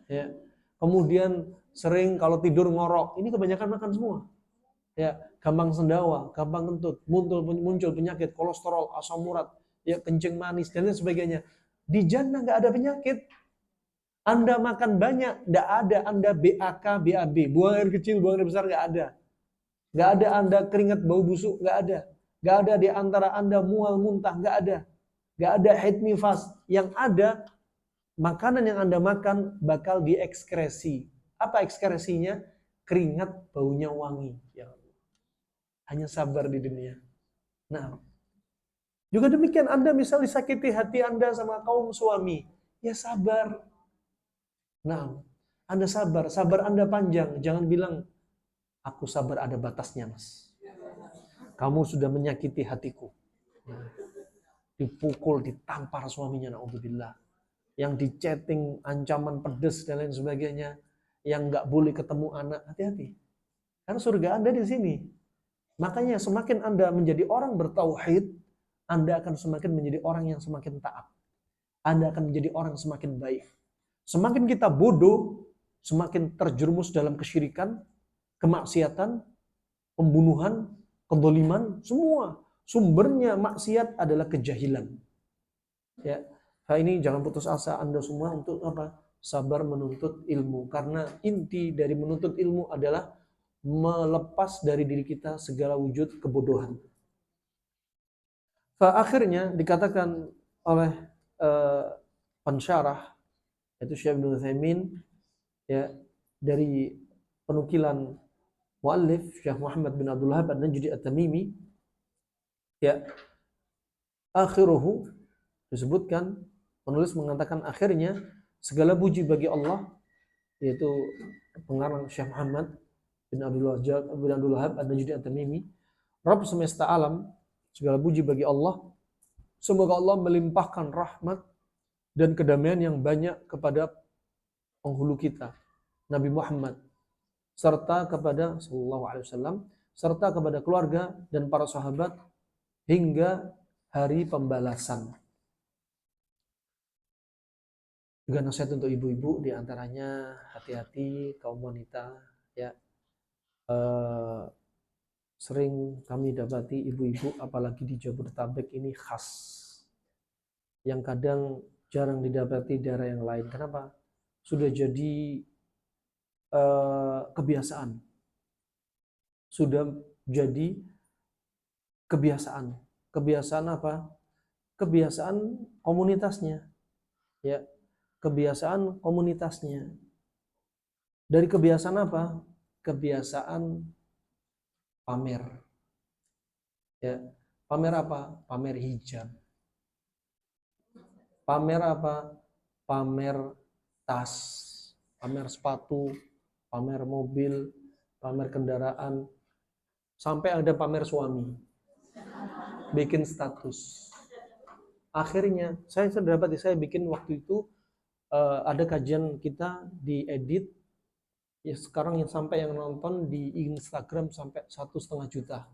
Ya. Kemudian sering kalau tidur ngorok. Ini kebanyakan makan semua. Ya, gampang sendawa, gampang kentut, muncul penyakit kolesterol, asam urat, ya kencing manis dan lain sebagainya. Di jannah nggak ada penyakit. Anda makan banyak, nggak ada Anda BAK, BAB, buang air kecil, buang air besar nggak ada. Nggak ada Anda keringat bau busuk, nggak ada. Nggak ada di antara Anda mual muntah, nggak ada. Nggak ada haid nifas. Yang ada, makanan yang Anda makan bakal diekskresi. Apa ekskresinya? Keringat baunya wangi. Ya Allah. Hanya sabar di dunia. Nah, juga demikian Anda misalnya disakiti hati Anda sama kaum suami. Ya sabar. Nah, Anda sabar. Sabar Anda panjang. Jangan bilang, aku sabar ada batasnya, Mas. Kamu sudah menyakiti hatiku. Dipukul, ditampar suaminya, na'udzubillah. Yang di-chatting, ancaman pedes dan lain sebagainya. Yang nggak boleh ketemu anak, hati-hati. Karena surga Anda di sini. Makanya semakin Anda menjadi orang bertauhid, Anda akan semakin menjadi orang yang semakin taat. Anda akan menjadi orang yang semakin baik. Semakin kita bodoh, semakin terjerumus dalam kesyirikan, kemaksiatan, pembunuhan, kedoliman, semua. Sumbernya maksiat adalah kejahilan. Ya, ini jangan putus asa Anda semua untuk apa? Sabar menuntut ilmu. Karena inti dari menuntut ilmu adalah melepas dari diri kita segala wujud kebodohan. Akhirnya dikatakan oleh pensyarah yaitu Syekh Ibnu Utsaimin, ya, dari penukilan muallif Syekh Muhammad bin Abdul Wahhab An-Najdi At-Tamimi, ya, akhiruhu disebutkan, penulis mengatakan akhirnya segala puji bagi Allah, yaitu pengarang Syekh Muhammad bin Abdul Wahhab An-Najdi At-Tamimi, Rabb semesta alam, segala puji bagi Allah. Semoga Allah melimpahkan rahmat dan kedamaian yang banyak kepada penghulu kita, Nabi Muhammad, serta kepada sallallahu alaihi wasallam, serta kepada keluarga dan para sahabat hingga hari pembalasan. Juga nasihat untuk ibu-ibu, diantaranya hati-hati kaum wanita, ya. Sering kami dapati ibu-ibu apalagi di Jabodetabek ini khas, yang kadang jarang didapati daerah yang lain. Kenapa? Sudah jadi kebiasaan. Sudah jadi kebiasaan. Kebiasaan apa? Kebiasaan komunitasnya. Ya, kebiasaan komunitasnya. Dari kebiasaan apa? Kebiasaan pamer. Ya, pamer apa? Pamer hijab. Pamer apa? Pamer tas, pamer sepatu, pamer mobil, pamer kendaraan, sampai ada pamer suami, bikin status. Akhirnya saya dapat, saya bikin waktu itu ada kajian kita diedit, ya sekarang yang sampai yang nonton di Instagram sampai 1,5 juta,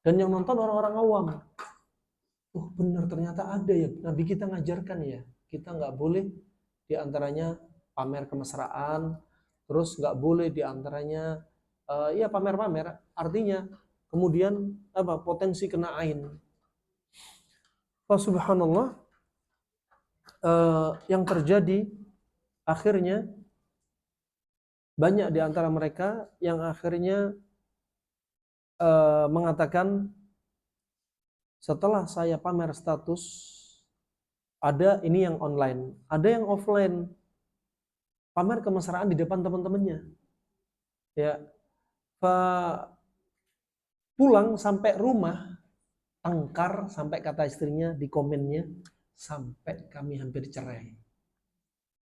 dan yang nonton orang-orang awam. Oh benar, ternyata ada ya, Nabi kita ngajarkan ya, kita nggak boleh diantaranya pamer kemesraan, terus nggak boleh diantaranya ya pamer-pamer, artinya kemudian apa, potensi kena ain. Subhanallah, yang terjadi akhirnya banyak di antara mereka yang akhirnya mengatakan, setelah saya pamer status, ada ini yang online, ada yang offline, pamer kemesraan di depan teman-temannya. Ya, pulang sampai rumah tengkar, sampai kata istrinya di komennya, sampai kami hampir cerai.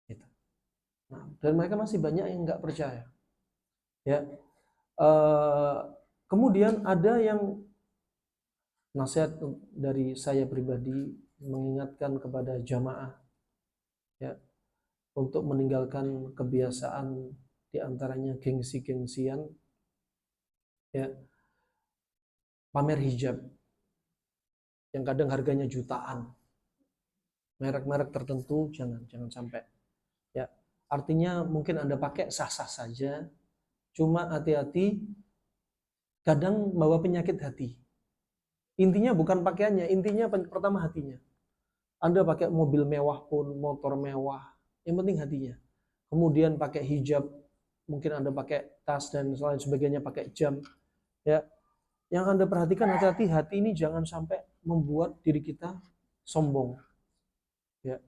Gitu. Nah, dan mereka masih banyak yang nggak percaya. Ya, kemudian ada yang nasihat dari saya pribadi mengingatkan kepada jamaah, ya, untuk meninggalkan kebiasaan diantaranya gengsi-gengsian, ya, pamer hijab yang kadang harganya jutaan, merek-merek tertentu jangan sampai. Ya, artinya mungkin Anda pakai sah-sah saja, cuma hati-hati, kadang bawa penyakit hati. Intinya bukan pakaiannya, intinya pertama hatinya. Anda pakai mobil mewah pun, motor mewah, yang penting hatinya. Kemudian pakai hijab, mungkin Anda pakai tas dan lain sebagainya, pakai jam. Ya, yang Anda perhatikan hati-hati, hati ini jangan sampai membuat diri kita sombong. Ya,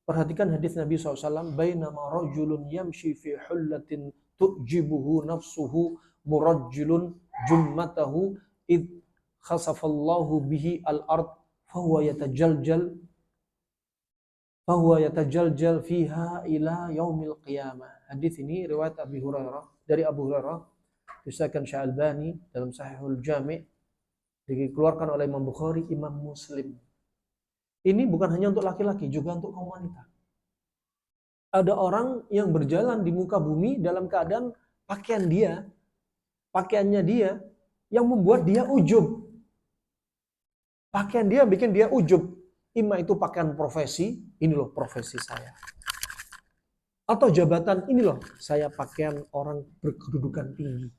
perhatikan hadis Nabi SAW, bainama rajulun yamshi fi hullatin tu'jibuhu nafsuhu murajjilun jummatahu id khasafallahu bihi al-ard fahuwa yatajaljal fiha ila yaumil qiyamah. Hadis ini riwayat Abi Hurairah, dari Abu Hurairah, disahkan Syalbani dalam Sahihul Jami', dikeluarkan oleh Imam Bukhari, Imam Muslim. Ini bukan hanya untuk laki-laki, juga untuk kaum wanita. Ada orang yang berjalan di muka bumi dalam keadaan pakaiannya dia yang membuat dia ujub. Pakaian dia bikin dia ujub. Ima itu pakaian profesi, ini loh profesi saya. Atau jabatan, ini loh saya pakaian orang berkedudukan tinggi.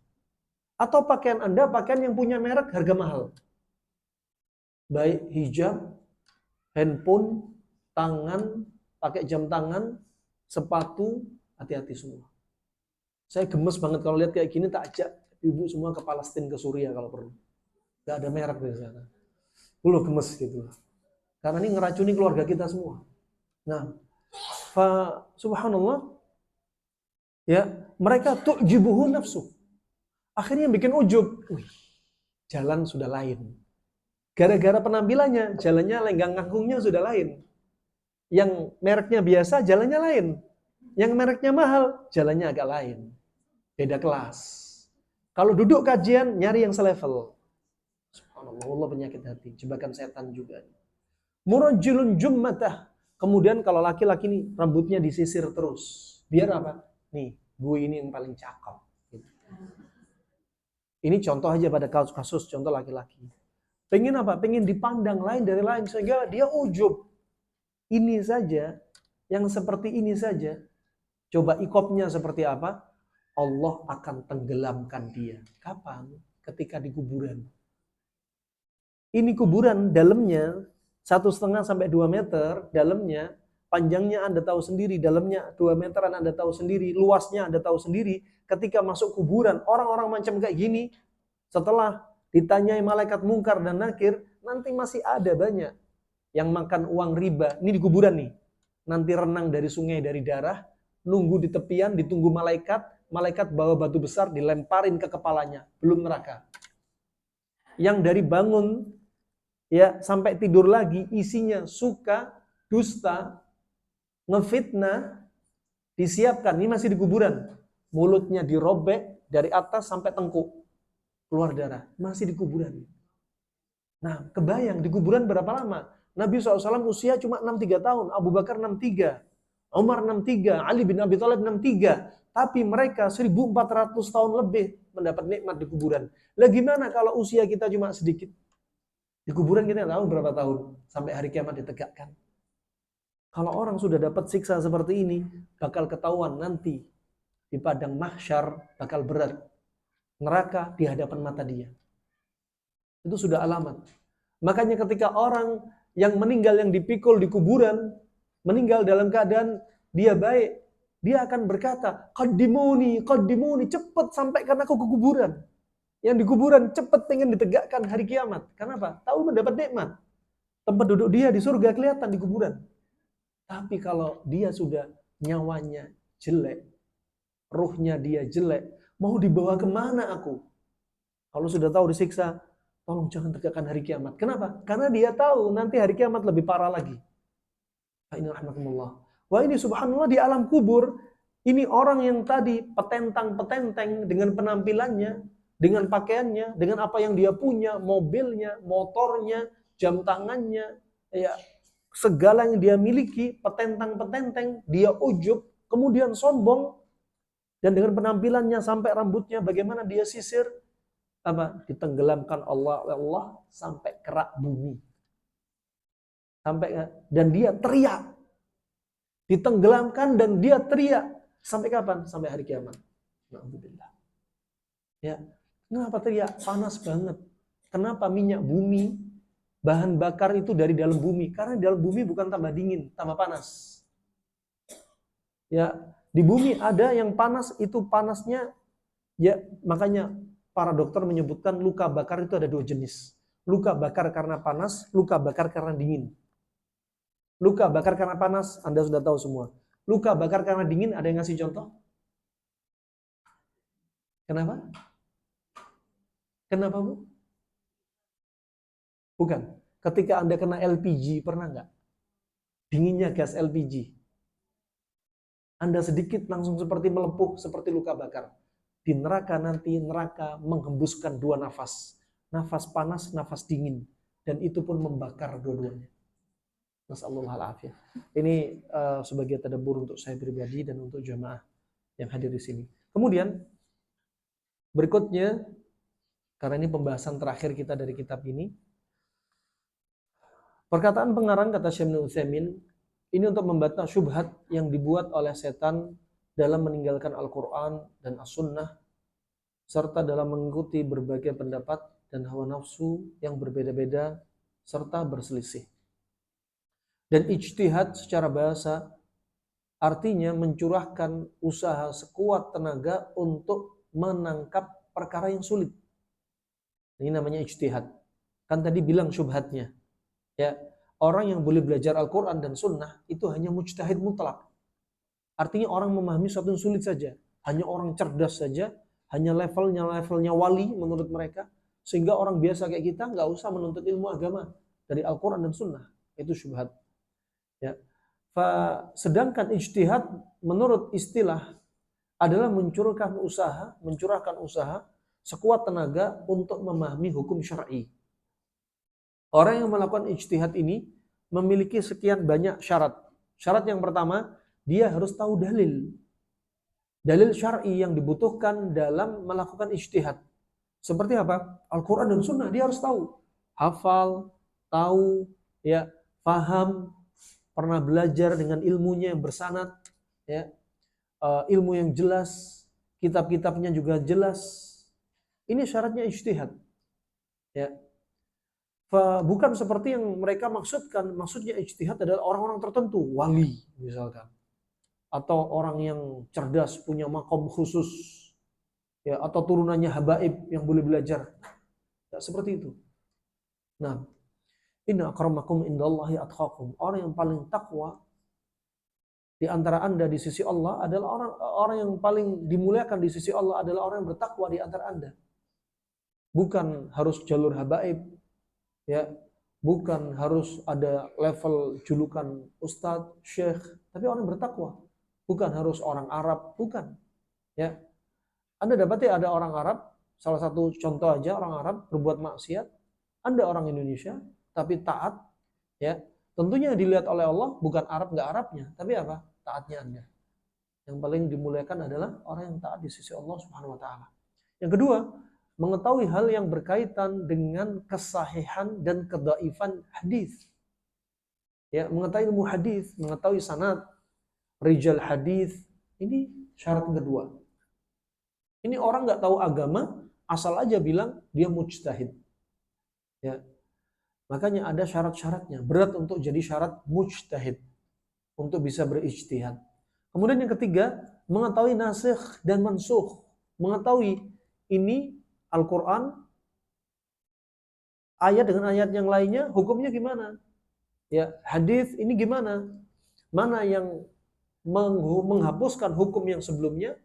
Atau pakaian Anda, pakaian yang punya merek harga mahal. Baik hijab, handphone, tangan, pakai jam tangan, sepatu, hati-hati semua. Saya gemes banget kalau lihat kayak gini, tak ajak ibu semua ke Palestina, ke Suriah kalau perlu. Gak ada merek di sana. Gemes gitu. Karena ini ngeracuni keluarga kita semua. Nah, subhanallah, ya, mereka tu'jibuhu nafsu. Akhirnya bikin ujub. Jalan sudah lain. Gara-gara penampilannya, jalannya lenggang ngangkungnya sudah lain. Yang mereknya biasa, jalannya lain. Yang mereknya mahal, jalannya agak lain. Beda kelas. Kalau duduk kajian, nyari yang selevel. Subhanallah, Allah penyakit hati. Jebakan setan juga. Murajjilun jummatah. Kemudian kalau laki-laki nih, rambutnya disisir terus. Biar apa? Nih, gue ini yang paling cakep. Ini contoh aja pada kasus contoh laki-laki. Pengen apa? Pengen dipandang lain dari lain. Sehingga dia ujub. Ini saja, yang seperti ini saja. Coba ikopnya seperti apa? Allah akan tenggelamkan dia. Kapan? Ketika di kuburan. Ini kuburan, dalamnya 1,5 sampai 2 meter, dalamnya, panjangnya Anda tahu sendiri, dalamnya 2 meteran Anda tahu sendiri, luasnya Anda tahu sendiri. Ketika masuk kuburan, orang-orang macam kayak gini, setelah ditanyai malaikat mungkar dan nakir, nanti masih ada banyak yang makan uang riba. Ini di kuburan nih. nanti renang dari sungai dari darah, nunggu di tepian, ditunggu malaikat, malaikat bawa batu besar dilemparin ke kepalanya, belum neraka. Yang dari bangun ya sampai tidur lagi isinya suka, dusta, ngefitnah, disiapkan. Ini masih di kuburan. Mulutnya dirobek dari atas sampai tengkuk. Keluar darah. Masih di kuburan. Nah, kebayang di kuburan berapa lama? Nabi SAW usia cuma 63 tahun. Abu Bakar 63. Umar 63. Ali bin Abi Thalib 63. Tapi mereka 1400 tahun lebih mendapat nikmat di kuburan. Lah gimana kalau usia kita cuma sedikit? Di kuburan kita tahu berapa tahun sampai hari kiamat ditegakkan. Kalau orang sudah dapat siksa seperti ini, bakal ketahuan nanti di padang mahsyar bakal berat. Neraka di hadapan mata dia. Itu sudah alamat. Makanya ketika orang yang meninggal yang dipikul di kuburan, meninggal dalam keadaan dia baik, dia akan berkata, qaddimuni, cepat sampaikan aku ke kuburan. Yang di kuburan cepat pengen ditegakkan hari kiamat. Kenapa? Tahu mendapat nikmat. Tempat duduk dia di surga kelihatan di kuburan. Tapi kalau dia sudah nyawanya jelek, ruhnya dia jelek, mau dibawa kemana aku? Kalau sudah tahu disiksa, tolong jangan tegakkan hari kiamat. Kenapa? Karena dia tahu nanti hari kiamat lebih parah lagi. Ini rahmatullah. Wah ini subhanallah di alam kubur, ini orang yang tadi petentang-petenteng dengan penampilannya, dengan pakaiannya, dengan apa yang dia punya, mobilnya, motornya, jam tangannya, ya segala yang dia miliki, petentang-petenteng, dia ujub, kemudian sombong, dan dengan penampilannya sampai rambutnya bagaimana dia sisir, ditenggelamkan Allah sampai kerak bumi. Dan dia teriak. Ditenggelamkan dan dia teriak. Sampai kapan? Sampai hari kiamat. Alhamdulillah. Ya. Kenapa teriak? Panas banget. Kenapa minyak bumi, bahan bakar itu dari dalam bumi? Karena di dalam bumi bukan tambah dingin, tambah panas. Ya, di bumi ada yang panas, itu panasnya ya, makanya para dokter menyebutkan luka bakar itu ada 2 jenis. Luka bakar karena panas, luka bakar karena dingin. Luka bakar karena panas, Anda sudah tahu semua. Luka bakar karena dingin, ada yang ngasih contoh? Kenapa? Kenapa, Bu? Bukan. Ketika Anda kena LPG, pernah nggak? Dinginnya gas LPG. Anda sedikit langsung seperti melepuh, seperti luka bakar. Di neraka nanti, neraka menghembuskan 2 nafas. Nafas panas, nafas dingin. Dan itu pun membakar dua-duanya. Nasallallahu alaihi. Ini sebagai tadabbur untuk saya pribadi dan untuk jamaah yang hadir di sini. Kemudian berikutnya, karena ini pembahasan terakhir kita dari kitab ini, perkataan pengarang kata Syekh Ibnu Utsaimin ini untuk membantah syubhat yang dibuat oleh setan dalam meninggalkan Al-Quran dan As-Sunnah serta dalam mengikuti berbagai pendapat dan hawa nafsu yang berbeda-beda serta berselisih. Dan ijtihad secara bahasa artinya mencurahkan usaha sekuat tenaga untuk menangkap perkara yang sulit. Ini namanya ijtihad. Kan tadi bilang syubhatnya. Ya, orang yang boleh belajar Al-Quran dan Sunnah itu hanya mujtahid mutlak. Artinya orang memahami sesuatu yang sulit saja. Hanya orang cerdas saja. Hanya levelnya wali menurut mereka. Sehingga orang biasa kayak kita nggak usah menuntut ilmu agama dari Al-Quran dan Sunnah. Itu syubhat. Ya. Sedangkan ijtihad menurut istilah adalah mencurahkan usaha sekuat tenaga untuk memahami hukum syar'i. Orang yang melakukan ijtihad ini memiliki sekian banyak syarat. Syarat yang pertama, dia harus tahu dalil. Dalil syar'i yang dibutuhkan dalam melakukan ijtihad. Seperti apa? Al-Quran dan Sunnah dia harus tahu. Hafal, tahu, ya, paham, pernah belajar dengan ilmunya yang bersanad, ya, ilmu yang jelas, kitab-kitabnya juga jelas. Ini syaratnya ijtihad. Ya. Bukan seperti yang mereka maksudkan. Maksudnya ijtihad adalah orang-orang tertentu, wali misalkan, atau orang yang cerdas punya makom khusus, ya, atau turunannya habaib yang boleh belajar. Ya, seperti itu. Nah, inna akramakum indallahi atqakum. Orang yang paling takwa di antara Anda di sisi Allah adalah orang yang paling dimuliakan di sisi Allah adalah orang yang bertakwa di antara Anda. Bukan harus jalur habaib, ya, bukan harus ada level julukan ustadz, syekh, tapi orang yang bertakwa. Bukan harus orang Arab, bukan. Ya, Anda dapati ada orang Arab, salah satu contoh aja orang Arab berbuat maksiat, Anda orang Indonesia, tapi taat, ya, tentunya dilihat oleh Allah bukan Arab nggak Arabnya, tapi apa? Taatnya Anda. Yang paling dimuliakan adalah orang yang taat di sisi Allah Subhanahu wa taala. Yang kedua, mengetahui hal yang berkaitan dengan kesahihan dan kedhaifan hadis. Ya, mengetahui ilmu hadis, mengetahui sanad, rijal hadis, ini syarat kedua. Ini orang nggak tahu agama, asal aja bilang dia mujtahid. Ya. Makanya ada syarat-syaratnya. Berat untuk jadi syarat mujtahid. Untuk bisa berijtihad. Kemudian yang ketiga, mengetahui nasikh dan mansukh. Mengetahui ini Al-Quran, ayat dengan ayat yang lainnya, hukumnya gimana? Ya, hadis ini gimana? Mana yang menghapuskan hukum yang sebelumnya?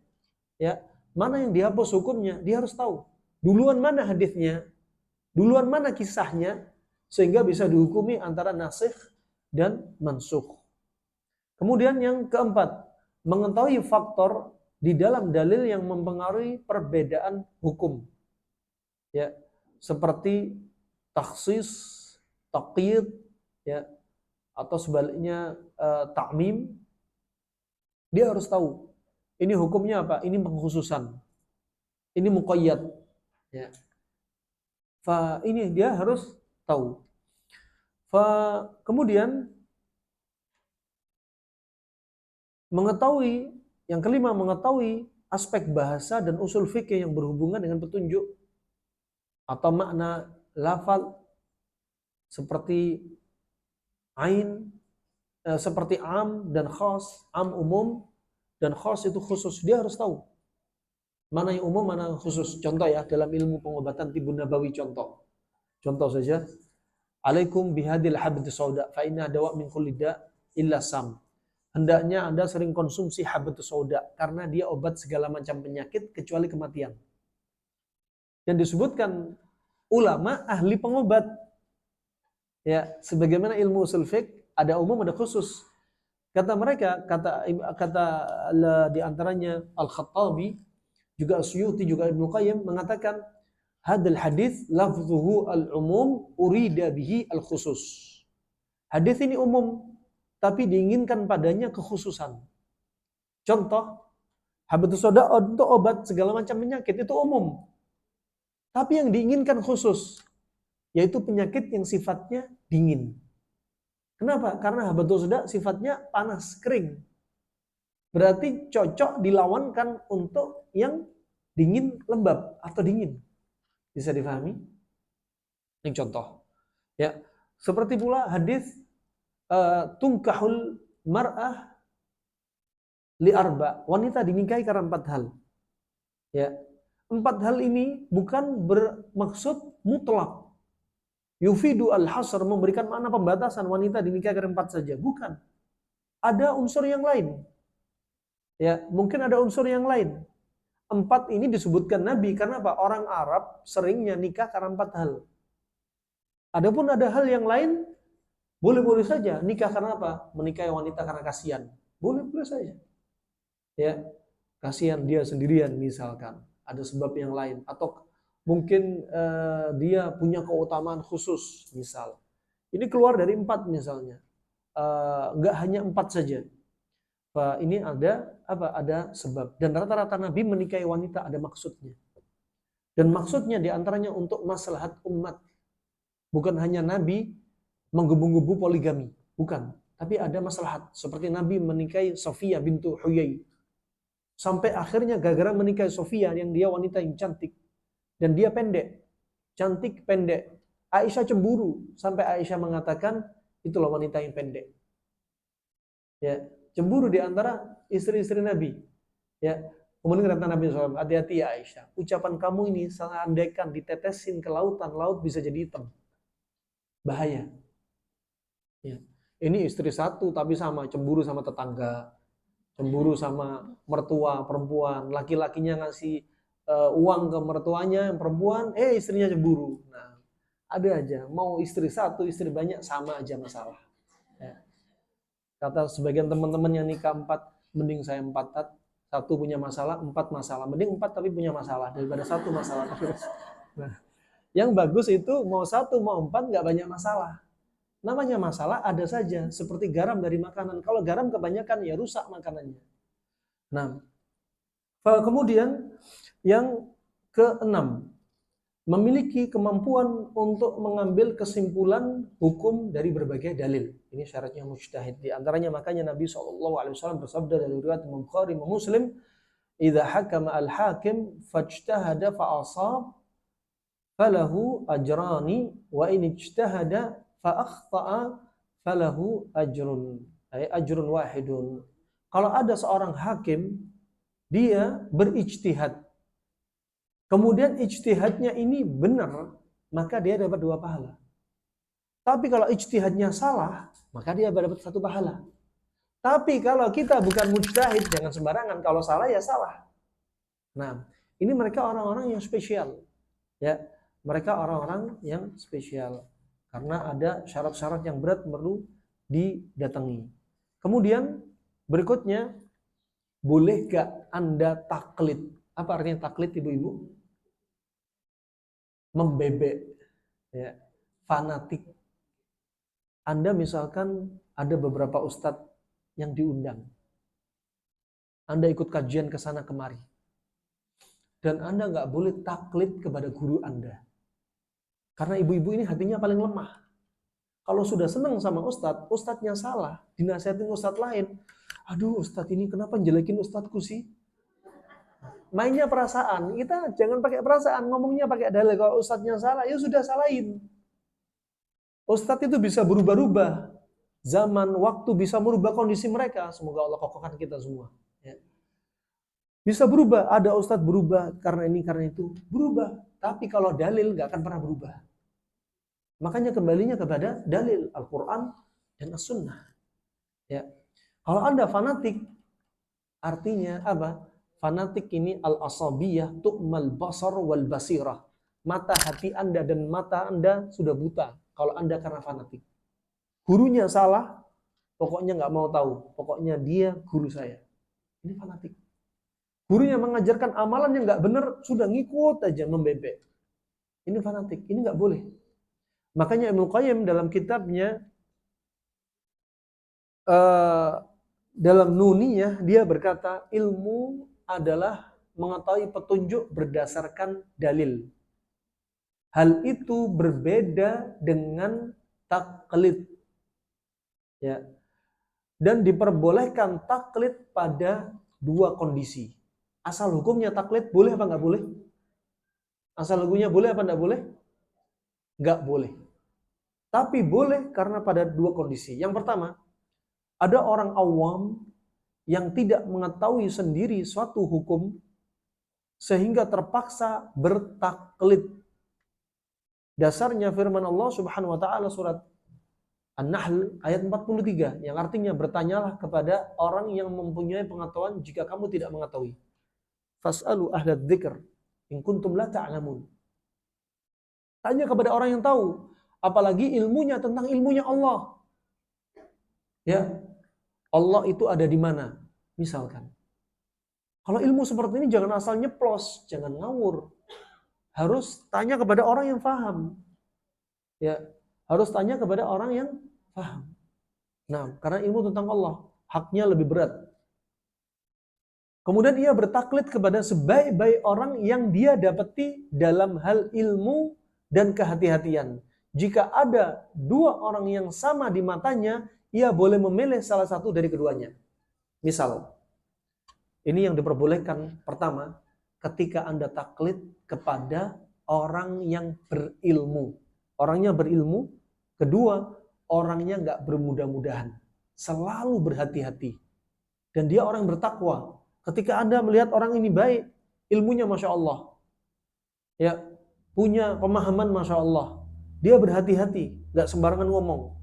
Ya, mana yang dihapus hukumnya? Dia harus tahu. Duluan mana hadisnya? Duluan mana kisahnya? Sehingga bisa dihukumi antara nasikh dan mansukh. Kemudian yang keempat, mengetahui faktor di dalam dalil yang mempengaruhi perbedaan hukum. Ya, seperti takhsis, taqyid, ya, atau sebaliknya ta'mim. Dia harus tahu ini hukumnya apa, ini pengkhususan, ini muqayyad, ya. Ini dia harus tahu. Kemudian mengetahui, yang kelima, mengetahui aspek bahasa dan usul fikih yang berhubungan dengan petunjuk atau makna lafal seperti ain, seperti am dan khas, am umum dan khas itu khusus. Dia harus tahu mana yang umum, mana yang khusus. Contoh ya, dalam ilmu pengobatan Tibun Nabawi, contoh saja, alaikum bihadil habdi sauda fa inna dawa min kulli da illa sam. Hendaknya Anda sering konsumsi habatus sauda karena dia obat segala macam penyakit kecuali kematian. Dan disebutkan ulama ahli pengobat. Ya, sebagaimana ilmu usul fiqh ada umum ada khusus. Kata mereka, kata di antaranya Al-Khattabi, juga Suyuti, juga Ibnu Qayyim mengatakan hadal hadis lafzuhu al-umum urida bihi al-khusus. Hadis ini umum tapi diinginkan padanya kekhususan. Contoh, habatus sauda untuk obat segala macam penyakit itu umum. Tapi yang diinginkan khusus, yaitu penyakit yang sifatnya dingin. Kenapa? Karena habatus sauda sifatnya panas, kering. Berarti cocok dilawankan untuk yang dingin, lembab atau dingin. Bisa difahami? Ini contoh. Ya, seperti pula hadis tungkahul mar'ah li arba, wanita dinikahi karena 4 hal. Ya, 4 hal ini bukan bermaksud mutlak. Yufidu al-hasr, memberikan makna pembatasan wanita dinikahi karena 4 saja, bukan. Ada unsur yang lain. Ya, mungkin ada unsur yang lain. 4 ini disebutkan Nabi karena apa? Orang Arab seringnya nikah karena 4 hal. Adapun ada hal yang lain, boleh-boleh saja nikah karena apa? Menikahi wanita karena kasihan. Boleh-boleh saja. Ya, kasihan dia sendirian misalkan. Ada sebab yang lain. Atau mungkin dia punya keutamaan khusus misal. Ini keluar dari 4 misalnya. Enggak hanya 4 saja. Ini ada apa? Ada sebab. Dan rata-rata Nabi menikahi wanita ada maksudnya. Dan maksudnya diantaranya untuk maslahat umat. Bukan hanya Nabi menggebu-gebu poligami, bukan. Tapi ada maslahat. Seperti Nabi menikahi Sofia bintu Huyai. Sampai akhirnya gara-gara menikahi Sofia yang dia wanita yang cantik. Dan dia pendek. Cantik, pendek. Aisyah cemburu. Sampai Aisyah mengatakan, itulah wanita yang pendek. Ya, cemburu di antara istri-istri Nabi. Ya, kemudian kata Nabi SAW, hati-hati ya Aisyah. Ucapan kamu ini seandainya ditetesin ke lautan, laut bisa jadi hitam. Bahaya. Ya. Ini istri satu tapi sama cemburu sama tetangga, cemburu sama mertua perempuan, laki-lakinya ngasih uang ke mertuanya yang perempuan, istrinya cemburu. Nah, ada aja, mau istri satu, istri banyak, sama aja masalah. Ya. Kata sebagian teman-teman yang nikah 4, mending saya 4, satu punya masalah, 4 masalah. Mending 4 tapi punya masalah daripada satu masalah terus. Nah, yang bagus itu mau 1 mau 4 nggak banyak masalah. Namanya masalah ada saja, seperti garam dari makanan. Kalau garam kebanyakan ya rusak makanannya. Nah, kemudian yang keenam, memiliki kemampuan untuk mengambil kesimpulan hukum dari berbagai dalil. Ini syaratnya mujtahid. Di antaranya makanya Nabi SAW bersabda dari riwayat Imam Bukhari, Muslim, "Idza hakama al-hakim fajtahada fa asab falahu ajrani wa in ijtahada fa akhta'a falahu ajrun." Ajrun wahidun. Kalau ada seorang hakim, dia berijtihad, kemudian ijtihadnya ini benar, maka dia dapat 2 pahala. Tapi kalau ijtihadnya salah, maka dia dapat 1 pahala. Tapi kalau kita bukan mujtahid, jangan sembarangan, kalau salah ya salah. Nah, ini mereka orang-orang yang spesial. Ya, mereka orang-orang yang spesial. Karena ada syarat-syarat yang berat perlu didatangi. Kemudian berikutnya, boleh gak Anda taklid? Apa artinya taklid, ibu-ibu? Membebek, ya, fanatik. Anda misalkan ada beberapa ustadz yang diundang. Anda ikut kajian ke sana kemari. Dan Anda nggak boleh taklid kepada guru Anda. Karena ibu-ibu ini hatinya paling lemah. Kalau sudah senang sama ustadz, ustadznya salah, dinasihatin ustadz lain. Aduh, ustadz ini kenapa jelekin ustadzku sih? Mainnya perasaan, kita jangan pakai perasaan, ngomongnya pakai dalil. Kalau ustadznya salah, ya sudah salahin. Ustadz itu bisa berubah-ubah. Zaman, waktu bisa merubah kondisi mereka. Semoga Allah kokohkan kita semua. Ya. Bisa berubah, ada ustadz berubah karena ini, karena itu. Berubah, tapi kalau dalil nggak akan pernah berubah. Makanya kembalinya kepada dalil Al-Quran dan As-Sunnah. Ya. Kalau Anda fanatik, artinya apa? Fanatik ini al-asabiyah tu'mal basar wal basirah. Mata hati Anda dan mata Anda sudah buta kalau Anda karena fanatik. Gurunya salah, pokoknya nggak mau tahu. Pokoknya dia guru saya. Ini fanatik. Gurunya mengajarkan amalan yang nggak benar, sudah ngikut aja membebek. Ini fanatik. Ini nggak boleh. Makanya Ibnu Qayyim dalam kitabnya dalam Nuniyah dia berkata, ilmu adalah mengetahui petunjuk berdasarkan dalil. Hal itu berbeda dengan taklid. Ya. Dan diperbolehkan taklid pada 2 kondisi. Asal hukumnya taklid boleh apa nggak boleh? Asal hukumnya boleh apa nggak boleh? Nggak boleh. Tapi boleh karena pada 2 kondisi. Yang pertama, ada orang awam yang tidak mengetahui sendiri suatu hukum sehingga terpaksa bertaklid. Dasarnya firman Allah Subhanahu wa taala surat An-Nahl ayat 43 yang artinya bertanyalah kepada orang yang mempunyai pengetahuan jika kamu tidak mengetahui. Fas'alu ahlad dzikr in kuntum la ta'lamun. Tanya kepada orang yang tahu, apalagi ilmunya tentang ilmunya Allah. Ya. Allah itu ada di mana? Misalkan. Kalau ilmu seperti ini jangan asal nyeplos, jangan ngawur. Harus tanya kepada orang yang paham. Ya, harus tanya kepada orang yang paham. Nah, karena ilmu tentang Allah, haknya lebih berat. Kemudian ia bertaklid kepada sebaik-baik orang yang dia dapati dalam hal ilmu dan kehati-hatian. Jika ada 2 orang yang sama di matanya, ia boleh memilih salah satu dari keduanya. Misal, ini yang diperbolehkan pertama, ketika Anda taklid kepada orang yang berilmu. Orangnya berilmu. Kedua, orangnya nggak bermudah-mudahan. Selalu berhati-hati. Dan dia orang bertakwa. Ketika Anda melihat orang ini baik, ilmunya Masya Allah. Ya, punya pemahaman Masya Allah. Dia berhati-hati, nggak sembarangan ngomong.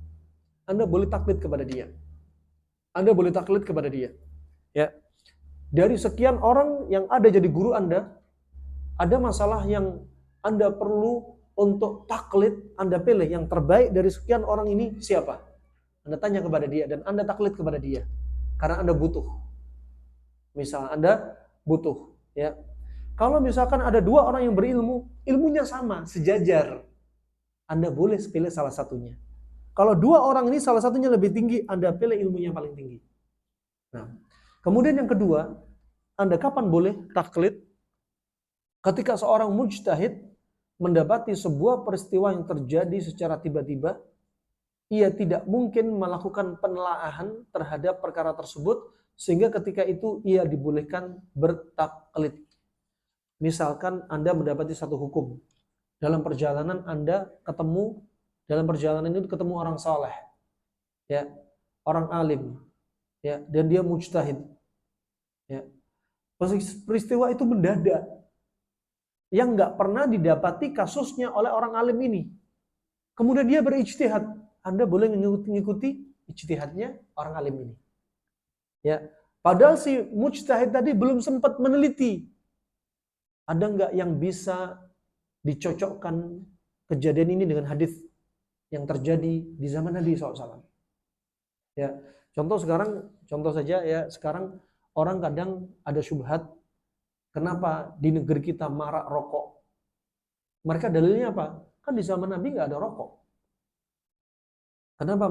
Anda boleh taklid kepada dia. Anda boleh taklid kepada dia. Ya, dari sekian orang yang ada jadi guru Anda, ada masalah yang Anda perlu untuk taklid, Anda pilih yang terbaik dari sekian orang ini siapa? Anda tanya kepada dia dan Anda taklid kepada dia. Karena Anda butuh. Misal Anda butuh, ya. Kalau misalkan ada dua orang yang berilmu, ilmunya sama, sejajar, Anda boleh pilih salah satunya. Kalau dua orang ini salah satunya lebih tinggi, Anda pilih ilmunya yang paling tinggi. Nah, kemudian yang kedua, Anda kapan boleh taklid? Ketika seorang mujtahid mendapati sebuah peristiwa yang terjadi secara tiba-tiba, ia tidak mungkin melakukan penelaahan terhadap perkara tersebut, sehingga ketika itu ia dibolehkan bertaklid. Misalkan Anda mendapati satu hukum. Dalam perjalanan Anda dalam perjalanan itu ketemu orang saleh, ya, orang alim, ya, dan dia mujtahid. Ya. Peristiwa itu mendadak, yang nggak pernah didapati kasusnya oleh orang alim ini. Kemudian dia berijtihad. Anda boleh mengikuti ijtihadnya orang alim ini. Ya. Padahal si mujtahid tadi belum sempat meneliti. Ada nggak yang bisa dicocokkan kejadian ini dengan hadis yang terjadi di zaman Nabi SAW? Ya, contoh saja ya, sekarang orang kadang ada syubhat, kenapa di negeri kita marak rokok? Mereka dalilnya apa? Kan di zaman Nabi nggak ada rokok. Kenapa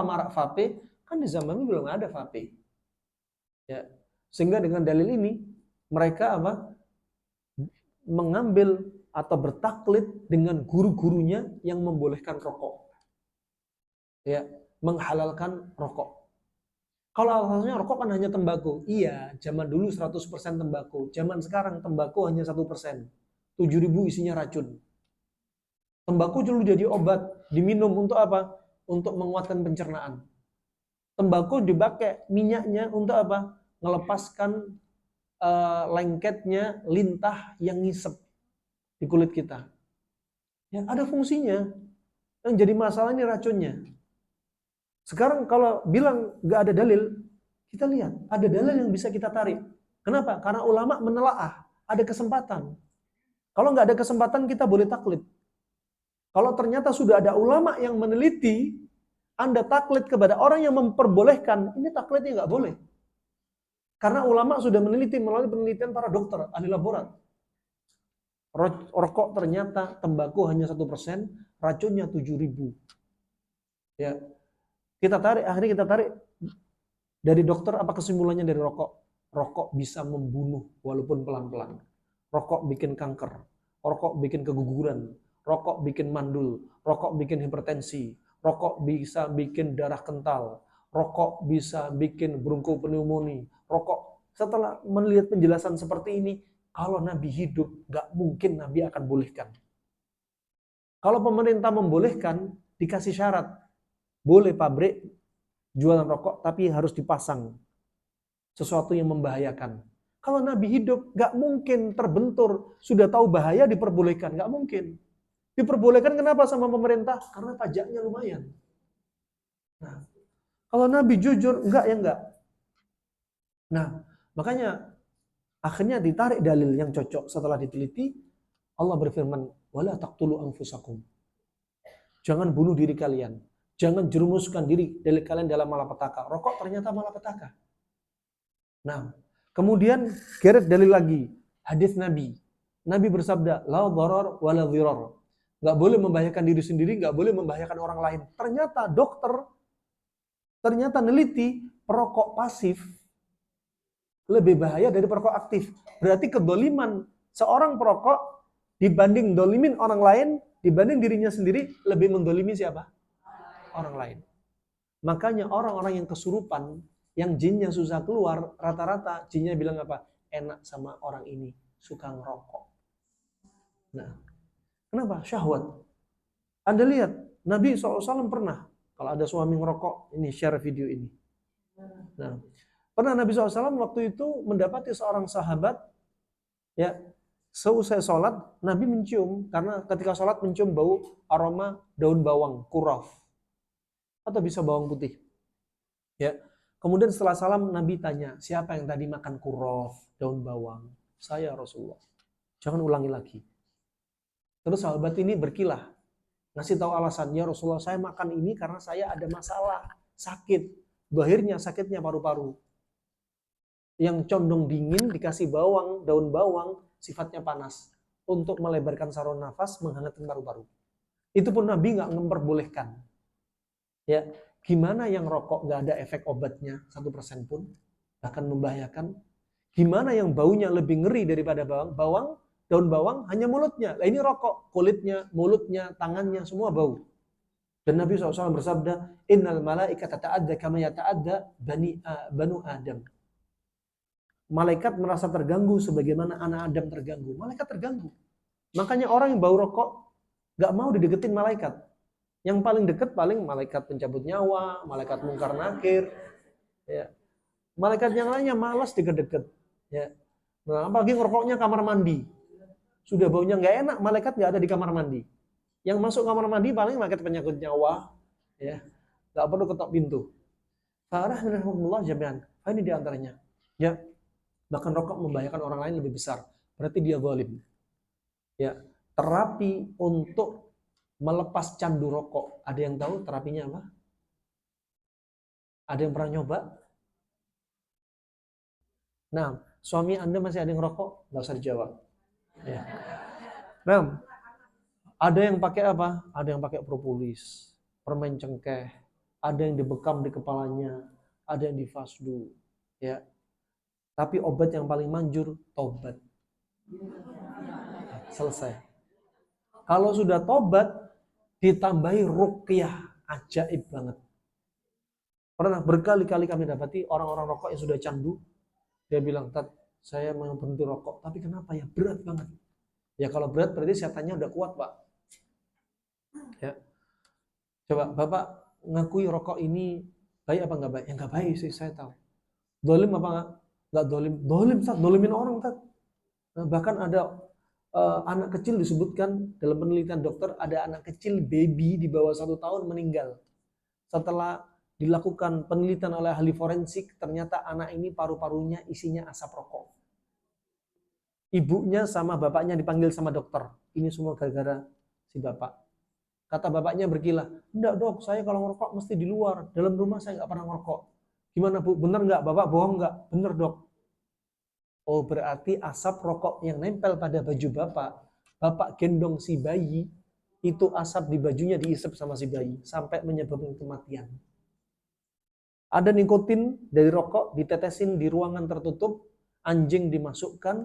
marak vape? Kan di zaman Nabi belum ada vape. Ya, sehingga dengan dalil ini mereka mengambil atau bertaklid dengan guru-gurunya yang membolehkan rokok. Ya, menghalalkan rokok. Kalau alasannya rokok kan hanya tembakau. Iya, zaman dulu 100% tembakau. Zaman sekarang tembakau hanya 1%. 7.000 isinya racun. Tembakau dulu jadi obat, diminum untuk apa? Untuk menguatkan pencernaan. Tembakau dipakai minyaknya untuk apa? Melepaskan lengketnya lintah yang ngisep di kulit kita. Ya, ada fungsinya. Yang jadi masalah ini racunnya. Sekarang kalau bilang nggak ada dalil, kita lihat ada dalil yang bisa kita tarik. Kenapa? Karena ulama menelaah, ada kesempatan. Kalau nggak ada kesempatan, kita boleh taklid. Kalau ternyata sudah ada ulama yang meneliti, Anda taklid kepada orang yang memperbolehkan, ini taklidnya nggak boleh. Karena ulama sudah meneliti melalui penelitian para dokter, ahli laborat. Rokok ternyata tembakau hanya 1%, racunnya 7.000. Ya. Akhirnya kita tarik dari dokter apa kesimpulannya dari rokok. Rokok bisa membunuh walaupun pelan-pelan. Rokok bikin kanker, rokok bikin keguguran, rokok bikin mandul, rokok bikin hipertensi, rokok bisa bikin darah kental, rokok bisa bikin bronkopneumonia, rokok. Setelah melihat penjelasan seperti ini, kalau Nabi hidup, nggak mungkin Nabi akan bolehkan. Kalau pemerintah membolehkan, dikasih syarat. Boleh pabrik jualan rokok, tapi harus dipasang sesuatu yang membahayakan. Kalau Nabi hidup, nggak mungkin terbentur. Sudah tahu bahaya, diperbolehkan. Nggak mungkin. Diperbolehkan kenapa sama pemerintah? Karena pajaknya lumayan. Nah, kalau Nabi jujur, enggak ya enggak. Nah, makanya akhirnya ditarik dalil yang cocok setelah diteliti. Allah berfirman, wala taqtulu anfusakum. Jangan bunuh diri kalian. Jangan jerumuskan diri kalian dalam malapetaka. Rokok ternyata malapetaka. Nah, kemudian geret dalil lagi. Hadis Nabi. Nabi bersabda, la dharar wala dhirar. Nggak boleh membahayakan diri sendiri, nggak boleh membahayakan orang lain. Ternyata dokter, neliti perokok pasif lebih bahaya dari perokok aktif. Berarti kedoliman seorang perokok dibanding dolimin orang lain, dibanding dirinya sendiri, lebih mendolimi siapa? Orang lain. Makanya orang-orang yang kesurupan, yang jinnya susah keluar, rata-rata jinnya bilang apa? Enak sama orang ini, suka ngerokok. Nah, kenapa? Syahwat. Anda lihat, Nabi SAW pernah, kalau ada suami ngerokok, ini share video ini. Nah, pernah Nabi SAW waktu itu mendapati seorang sahabat, ya, seusai sholat, Nabi mencium, karena ketika sholat mencium bau aroma daun bawang, kuraf, atau bisa bawang putih. Ya, Kemudian setelah salam Nabi tanya, siapa yang tadi makan kurof, daun bawang? Saya Rasulullah. Jangan ulangi lagi. Terus sahabat ini berkilah, ngasih tahu alasannya, Rasulullah saya makan ini karena saya ada masalah, sakit. Bahirnya sakitnya paru-paru. Yang condong dingin dikasih bawang, daun bawang, sifatnya panas. Untuk melebarkan saluran nafas, menghangatkan paru-paru. Itu pun Nabi nggak memperbolehkan. Ya, gimana yang rokok nggak ada efek obatnya 1% pun, bahkan membahayakan. Gimana yang baunya lebih ngeri daripada bawang? Bawang, daun bawang hanya mulutnya. Nah, ini rokok, kulitnya, mulutnya, tangannya semua bau. Dan Nabi SAW bersabda, Innal malaikata ta'adda kama yata'adda banu Adam. Malaikat merasa terganggu sebagaimana anak Adam terganggu. Malaikat terganggu. Makanya orang yang bau rokok gak mau dideketin malaikat. Yang paling deket paling malaikat pencabut nyawa, malaikat mungkar nakir. Ya. Malaikat yang lainnya malas deket-deket. Ya. Nah, apalagi ngerokoknya kamar mandi. Sudah baunya nggak enak, malaikat nggak ada di kamar mandi. Yang masuk kamar mandi paling malaikat penyakit nyawa, ya, nggak perlu ketok pintu. Farahmatullah jami'an. Ini diantaranya. Ya, bahkan rokok membahayakan orang lain lebih besar. Berarti dia zalim. Ya, terapi untuk melepas candu rokok. Ada yang tahu terapinya apa? Ada yang pernah nyoba? Nah, suami Anda masih ada yang rokok? Nggak usah dijawab. Ya. Nah, ada yang pakai apa? Ada yang pakai propolis, permen cengkeh, ada yang dibekam di kepalanya, ada yang difasdu, ya. Tapi obat yang paling manjur tobat. Selesai. Kalau sudah tobat ditambahi ruqyah, ajaib banget. Pernah berkali-kali kami dapati orang-orang rokok yang sudah candu, dia bilang, "Tat, saya mau berhenti rokok, tapi kenapa ya? Berat banget." Ya kalau berat berarti setannya udah kuat, Pak. Ya. Coba Bapak ngakui rokok ini baik apa nggak baik? Ya nggak baik sih, saya tahu. Dolim apa nggak dolim? Dolim, Tat. Dolimin orang, Tat. Nah, bahkan ada anak kecil disebutkan dalam penelitian dokter, ada anak kecil baby di bawah 1 tahun meninggal. Setelah dilakukan penelitian oleh ahli forensik, ternyata anak ini paru-parunya isinya asap rokok. Ibunya sama bapaknya dipanggil sama dokter. Ini semua gara-gara si bapak. Kata bapaknya berkilah, enggak dok, saya kalau ngerokok mesti di luar. Dalam rumah saya nggak pernah ngerokok. Gimana bu, bener nggak? Bapak bohong nggak? Bener dok. Oh berarti asap rokok yang nempel pada baju bapak, bapak gendong si bayi, itu asap di bajunya diisep sama si bayi, sampai menyebabkan kematian. Ada nikotin dari rokok, ditetesin di ruangan tertutup, anjing dimasukkan,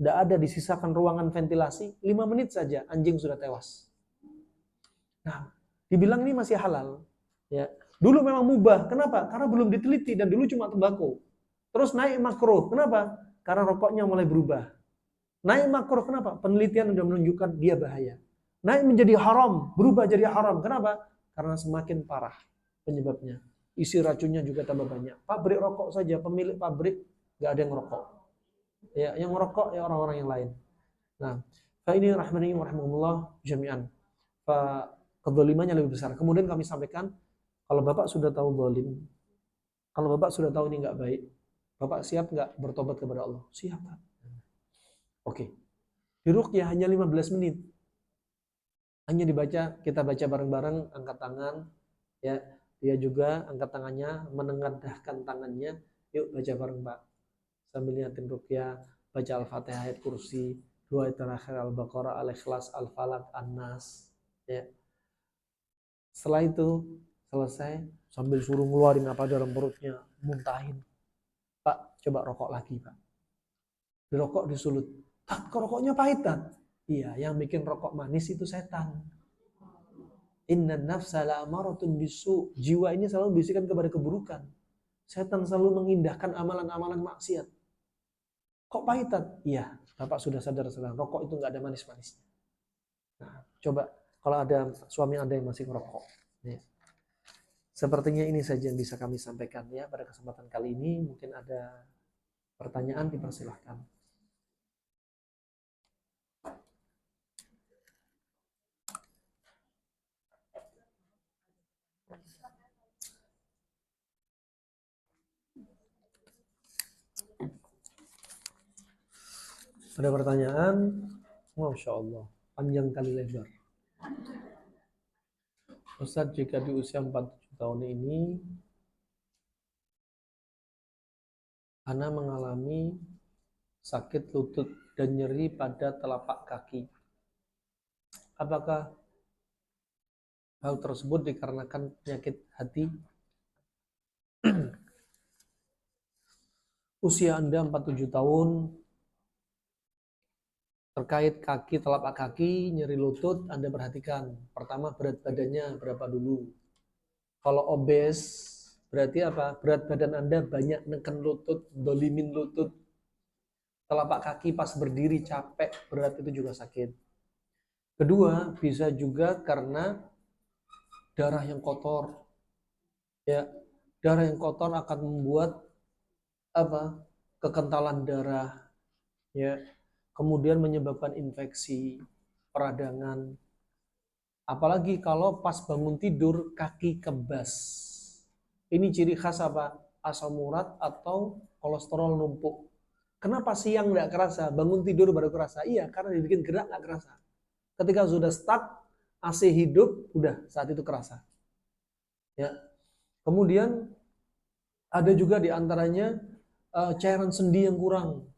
tidak ada disisakan ruangan ventilasi, 5 menit saja anjing sudah tewas. Nah, dibilang ini masih halal. Ya. Dulu memang mubah. Kenapa? Karena belum diteliti dan dulu cuma tembakau. Terus naik makruh. Kenapa? Karena rokoknya mulai berubah. Naik makruh kenapa? Penelitian sudah menunjukkan dia bahaya. Naik menjadi haram, berubah jadi haram. Kenapa? Karena semakin parah penyebabnya. Isi racunnya juga tambah banyak. Pabrik rokok saja, pemilik pabrik nggak ada yang ngerokok. Ya, yang ngerokok ya orang-orang yang lain. Nah, fa ini rahmani wa rahimahullah jami'an. Fa kezalimannya lebih besar. Kemudian kami sampaikan, kalau Bapak sudah tahu zalim, kalau Bapak sudah tahu ini nggak baik, Bapak siap nggak bertobat kepada Allah? Siap, Pak. Oke. Di ruqyah hanya 15 menit. Hanya dibaca, kita baca bareng-bareng, angkat tangan, ya. Dia juga angkat tangannya, menengadahkan tangannya. Yuk baca bareng, Pak. Sambil niatin ruqyah, baca Al-Fatihah, ayat kursi, 2 ayat terakhir Al-Baqarah, Al-Ikhlas, Al-Falaq, An-Nas, ya. Setelah itu selesai, sambil suruh ngeluarin apa dalam perutnya, muntahin. Pak, coba rokok lagi, Pak. Dirokok disulut. Kok rokoknya pahit, Tat? Iya, yang bikin rokok manis itu setan. Inna nafsa la'amaratun bisu. Jiwa ini selalu bisikan kepada keburukan. Setan selalu mengindahkan amalan-amalan maksiat. Kok pahit, Tat? Iya, Bapak sudah sadar sekarang. Rokok itu nggak ada manis-manisnya. Nah, coba kalau ada suami Anda yang masih ngerokok. Ya. Sepertinya ini saja yang bisa kami sampaikan ya pada kesempatan kali ini. Mungkin ada pertanyaan, dipersilahkan. Ada pertanyaan? Masya Allah, panjang kali lebar. Ustadz, jika di usia 47 tahun ini, Ana mengalami sakit lutut dan nyeri pada telapak kaki. Apakah hal tersebut dikarenakan penyakit hati? Usia Anda 47 tahun, terkait kaki, telapak kaki, nyeri lutut, Anda perhatikan. Pertama, berat badannya berapa dulu. Kalau obes, berarti apa? Berat badan Anda banyak neken lutut, dolimin lutut. Telapak kaki pas berdiri capek, berat itu juga sakit. Kedua, bisa juga karena darah yang kotor. Ya, darah yang kotor akan membuat apa? Kekentalan darah, ya. Kemudian menyebabkan infeksi, peradangan. Apalagi kalau pas bangun tidur kaki kebas. Ini ciri khas apa? Asam urat atau kolesterol numpuk. Kenapa siang nggak kerasa, bangun tidur baru kerasa? Iya, karena dibikin gerak nggak kerasa. Ketika sudah stuck, AC hidup, udah saat itu kerasa. Ya. Kemudian ada juga diantaranya cairan sendi yang kurang.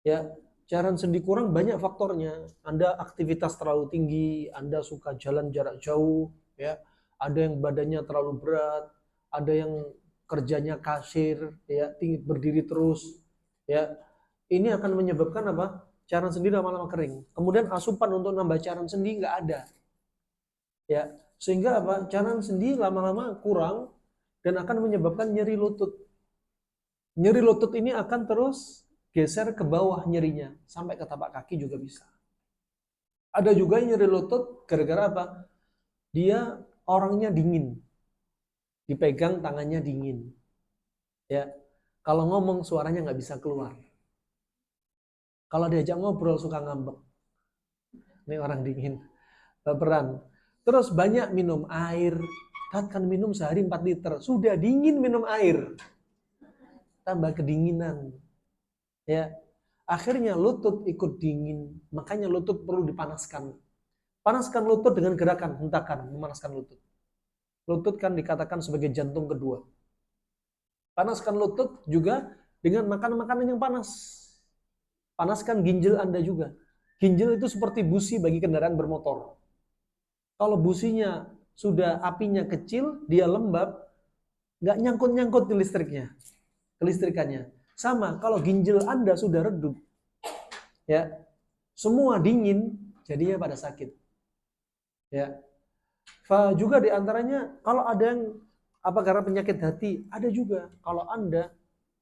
Ya, cairan sendi kurang banyak faktornya. Anda aktivitas terlalu tinggi, Anda suka jalan jarak jauh, ya. Ada yang badannya terlalu berat, ada yang kerjanya kasir, ya, tinggi berdiri terus, ya. Ini akan menyebabkan apa? Cairan sendi lama-lama kering. Kemudian asupan untuk nambah cairan sendi nggak ada, ya. Sehingga apa? Cairan sendi lama-lama kurang dan akan menyebabkan nyeri lutut. Nyeri lutut ini akan terus geser ke bawah nyerinya, sampai ke tapak kaki juga bisa. Ada juga yang nyeri lutut gara-gara apa? Dia orangnya dingin. Dipegang tangannya dingin. Ya. Kalau ngomong suaranya nggak bisa keluar. Kalau diajak ngobrol suka ngambek. Ini orang dingin. Baperan. Terus banyak minum air. Kan minum sehari 4 liter. Sudah dingin minum air. Tambah kedinginan. Ya. Akhirnya lutut ikut dingin. Makanya lutut perlu dipanaskan. Panaskan lutut dengan gerakan hentakan, memanaskan lutut. Lutut kan dikatakan sebagai jantung kedua. Panaskan lutut juga dengan makan makanan yang panas. Panaskan ginjal Anda juga. Ginjal itu seperti busi bagi kendaraan bermotor. Kalau businya sudah apinya kecil, dia lembab, nggak nyangkut-nyangkut di listriknya, kelistrikannya. Sama, kalau ginjal Anda sudah redup, ya, semua dingin, jadinya pada sakit. Ya, juga diantaranya kalau ada yang apa karena penyakit hati, ada juga kalau Anda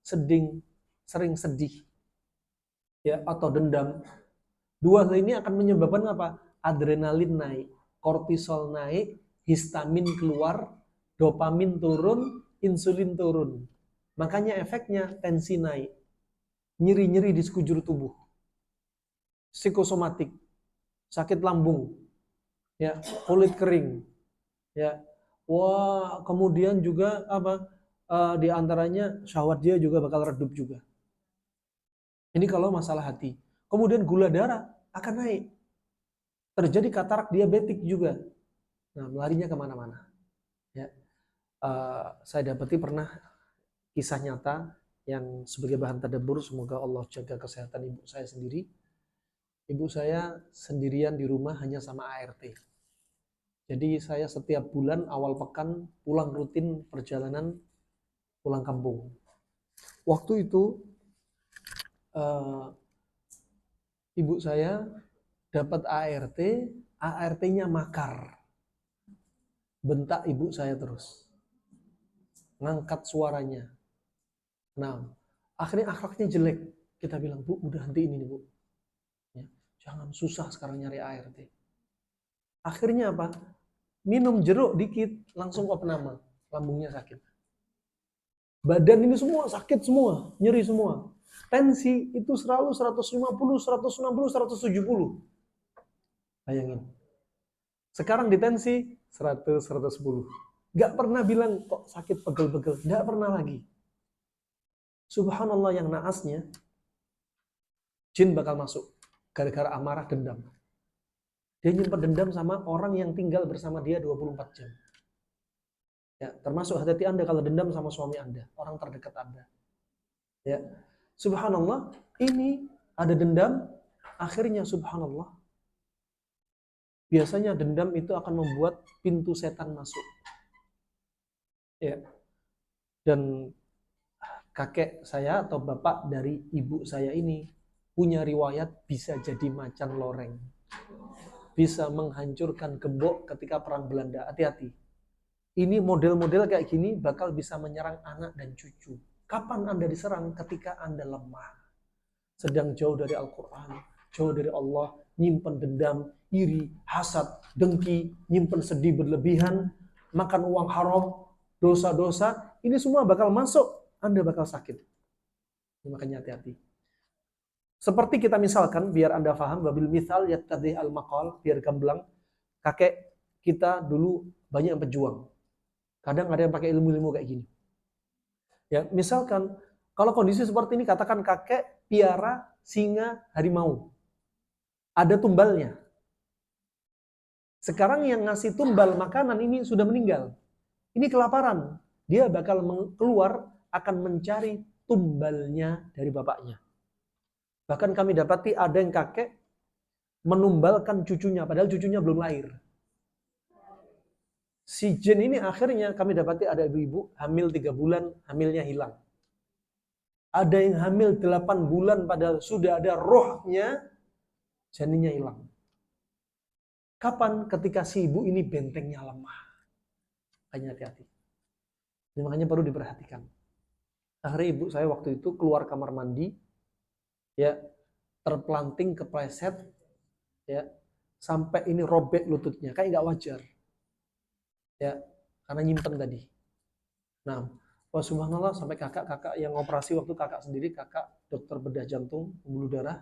sering sedih, ya, atau dendam, dua hal ini akan menyebabkan apa? Adrenalin naik, kortisol naik, histamin keluar, dopamin turun, insulin turun. Makanya efeknya tensi naik, nyeri-nyeri di sekujur tubuh, psikosomatik, sakit lambung, ya, kulit kering, ya. Wah, kemudian juga apa? Di antaranya syahwat dia juga bakal redup juga. Ini kalau masalah hati. Kemudian gula darah akan naik. Terjadi katarak diabetik juga. Nah, melarinya kemana-mana. Ya. Saya dapati pernah kisah nyata yang sebagai bahan tadabbur. Semoga Allah jaga kesehatan ibu saya sendiri. Ibu saya sendirian di rumah hanya sama ART. Jadi saya setiap bulan awal pekan pulang rutin perjalanan pulang kampung. Waktu itu ibu saya dapat ART, ART-nya makar. Bentak ibu saya terus. Ngangkat suaranya. Nah, akhirnya akhlaknya jelek. Kita bilang, Bu, udah hentiin ini, Bu. Ya, jangan susah sekarang nyari ART. Akhirnya apa? Minum jeruk dikit, langsung opname. Lambungnya sakit. Badan ini semua sakit semua, nyeri semua. Tensi itu selalu 150, 160, 170. Bayangin. Sekarang di tensi 100, 110. Gak pernah bilang kok sakit pegel-pegel. Gak pernah lagi. Subhanallah, yang naasnya, Jin bakal masuk gara-gara amarah dendam. Dia nyimpan dendam sama orang yang tinggal bersama dia 24 jam. Ya, termasuk hati-hati Anda kalau dendam sama suami Anda, orang terdekat Anda. Ya. Subhanallah, ini ada dendam, akhirnya subhanallah. Biasanya dendam itu akan membuat pintu setan masuk. Ya. Dan kakek saya atau bapak dari ibu saya ini punya riwayat bisa jadi macan loreng. Bisa menghancurkan gembok ketika perang Belanda. Hati-hati. Ini model-model kayak gini bakal bisa menyerang anak dan cucu. Kapan Anda diserang? Ketika Anda lemah. Sedang jauh dari Al-Quran, jauh dari Allah, nyimpen dendam, iri, hasad, dengki, nyimpen sedih berlebihan, makan uang haram, dosa-dosa, ini semua bakal masuk, Anda bakal sakit. Makanya hati-hati. Seperti kita misalkan, biar Anda paham, wabil mithal yattadih al-maqal, biar gamblang, kakek kita dulu banyak yang pejuang. Kadang ada yang pakai ilmu-ilmu kayak gini. Ya, misalkan, kalau kondisi seperti ini, katakan kakek piara singa harimau. Ada tumbalnya. Sekarang yang ngasih tumbal makanan ini sudah meninggal. Ini kelaparan. Dia bakal keluar, akan mencari tumbalnya dari bapaknya. Bahkan kami dapati ada yang kakek menumbalkan cucunya, padahal cucunya belum lahir. Si jin ini akhirnya kami dapati ada ibu-ibu hamil 3 bulan, hamilnya hilang. Ada yang hamil 8 bulan padahal sudah ada rohnya, janinnya hilang. Kapan? Ketika si ibu ini bentengnya lemah. Hanya hati-hati. Ini makanya perlu diperhatikan. Akhirnya ibu saya waktu itu keluar kamar mandi, ya, terpelanting kepleset, ya, sampai ini robek lututnya, kayak nggak wajar, ya, karena nyimpen tadi. Nah, wah subhanallah, sampai kakak yang operasi waktu kakak sendiri, kakak dokter bedah jantung, pembuluh darah,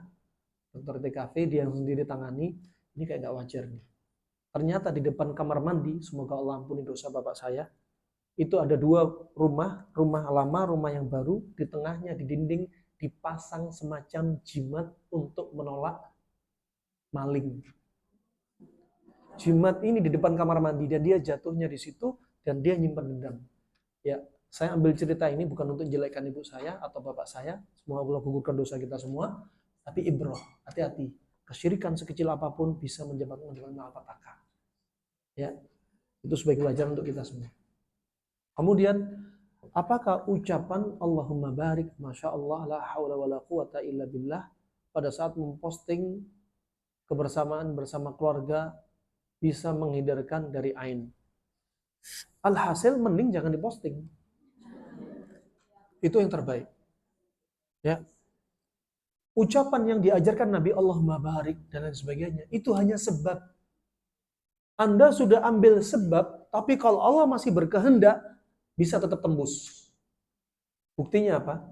dokter TKV, dia yang sendiri tangani, ini kayak nggak wajar nih. Ternyata di depan kamar mandi, semoga Allah ampuni dosa bapak saya, itu ada 2 rumah lama, rumah yang baru, di tengahnya di dinding dipasang semacam jimat untuk menolak maling. Jimat ini di depan kamar mandi dan dia jatuhnya di situ dan dia nyimpan dendam. Ya, saya ambil cerita ini bukan untuk jelekkan ibu saya atau bapak saya, semoga Allah gugurkan dosa kita semua, tapi ibrah, hati-hati. Kesyirikan sekecil apapun bisa menjadikan malapetaka. Ya, itu sebagai pelajaran untuk kita semua. Kemudian, apakah ucapan Allahumma barik, Masya Allah, la hawla wa la quwata illa billah, pada saat memposting kebersamaan bersama keluarga bisa menghindarkan dari ain? Alhasil mending jangan diposting. Itu yang terbaik. Ya. Ucapan yang diajarkan Nabi Allahumma barik dan lain sebagainya, itu hanya sebab. Anda sudah ambil sebab, tapi kalau Allah masih berkehendak, bisa tetap tembus. Buktinya apa?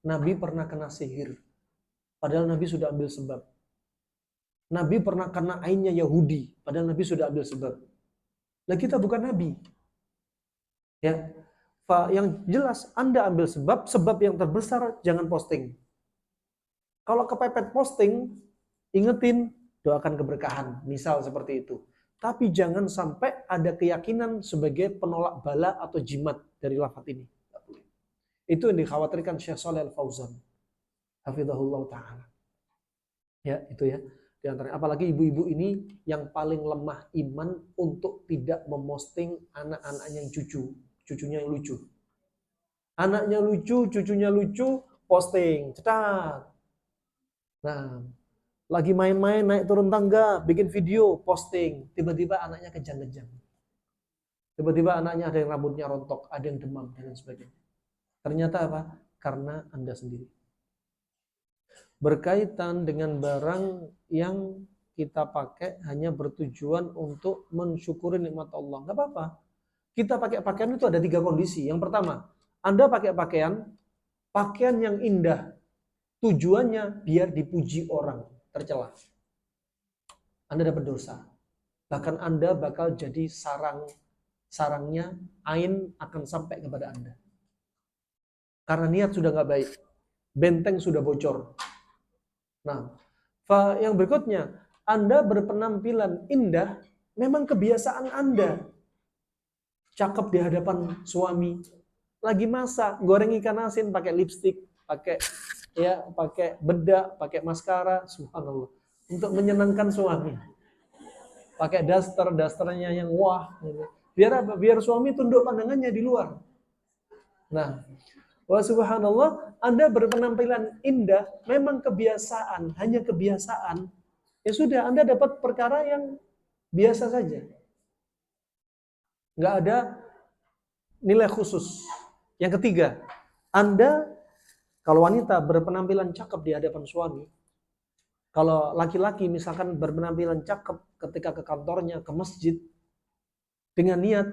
Nabi pernah kena sihir. Padahal Nabi sudah ambil sebab. Nabi pernah kena ainnya Yahudi. Padahal Nabi sudah ambil sebab. Nah kita bukan Nabi. Ya, yang jelas Anda ambil sebab yang terbesar jangan posting. Kalau kepepet posting, ingetin, doakan keberkahan. Misal seperti itu. Tapi jangan sampai ada keyakinan sebagai penolak bala atau jimat dari lafaz ini. Itu yang dikhawatirkan Syekh Shalih Al-Fauzan. Hafizahullah ta'ala. Ya, itu ya. Di antaranya, apalagi ibu-ibu ini yang paling lemah iman untuk tidak memosting anak-anaknya yang cucunya yang lucu. Anaknya lucu, cucunya lucu, posting, cetak. Nah, lagi main-main, naik turun tangga, bikin video, posting. Tiba-tiba anaknya kejang-kejang. Tiba-tiba anaknya ada yang rambutnya rontok, ada yang demam, dan lain sebagainya. Ternyata apa? Karena Anda sendiri. Berkaitan dengan barang yang kita pakai hanya bertujuan untuk mensyukuri nikmat Allah. Nggak apa-apa. Kita pakai pakaian itu ada 3 kondisi. Yang pertama, Anda pakai pakaian yang indah. Tujuannya biar dipuji orang, tercela. Anda dapat dosa. Bahkan Anda bakal jadi sarangnya ain akan sampai kepada Anda. Karena niat sudah nggak baik. Benteng sudah bocor. Nah, yang berikutnya, Anda berpenampilan indah, memang kebiasaan Anda. Cakep di hadapan suami, lagi masak, goreng ikan asin pakai lipstik, pakai bedak, pakai maskara, subhanallah, untuk menyenangkan suami. Pakai dasternya yang wah, gitu. Biar apa? Biar suami tunduk pandangannya di luar. Nah, wah subhanallah, Anda berpenampilan indah, memang kebiasaan, hanya kebiasaan. Ya sudah, Anda dapat perkara yang biasa saja. Nggak ada nilai khusus. Yang ketiga, Anda kalau wanita berpenampilan cakep di hadapan suami, kalau laki-laki misalkan berpenampilan cakep ketika ke kantornya, ke masjid, dengan niat,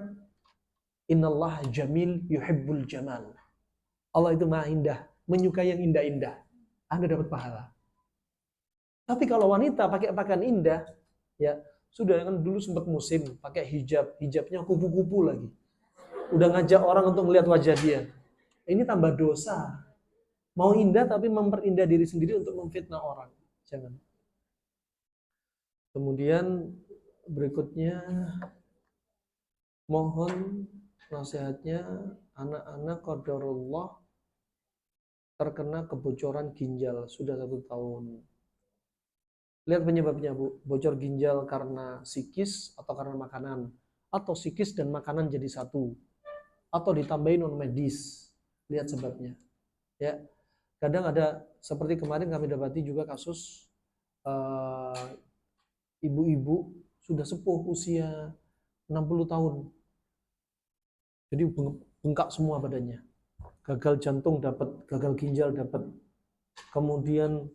innallaha jamil yuhibbul jamal. Allah itu maha indah, menyukai yang indah-indah. Anda dapat pahala. Tapi kalau wanita pakai pakaian indah, ya sudah, kan dulu sempat musim pakai hijabnya kupu-kupu lagi. Udah ngajak orang untuk melihat wajah dia. Ini tambah dosa. Mau indah tapi memperindah diri sendiri untuk memfitnah orang. Jangan. Kemudian berikutnya, mohon nasihatnya, anak-anak qadarullah terkena kebocoran ginjal sudah 1 tahun. Lihat penyebabnya, Bu. Bocor ginjal karena psikis atau karena makanan, atau psikis dan makanan jadi satu, atau ditambahin non medis. Lihat sebabnya. Ya, kadang ada seperti kemarin kami dapati juga kasus ibu-ibu sudah sepuh usia 60 tahun. Jadi bengkak semua badannya. Gagal jantung dapat, gagal ginjal dapat. Kemudian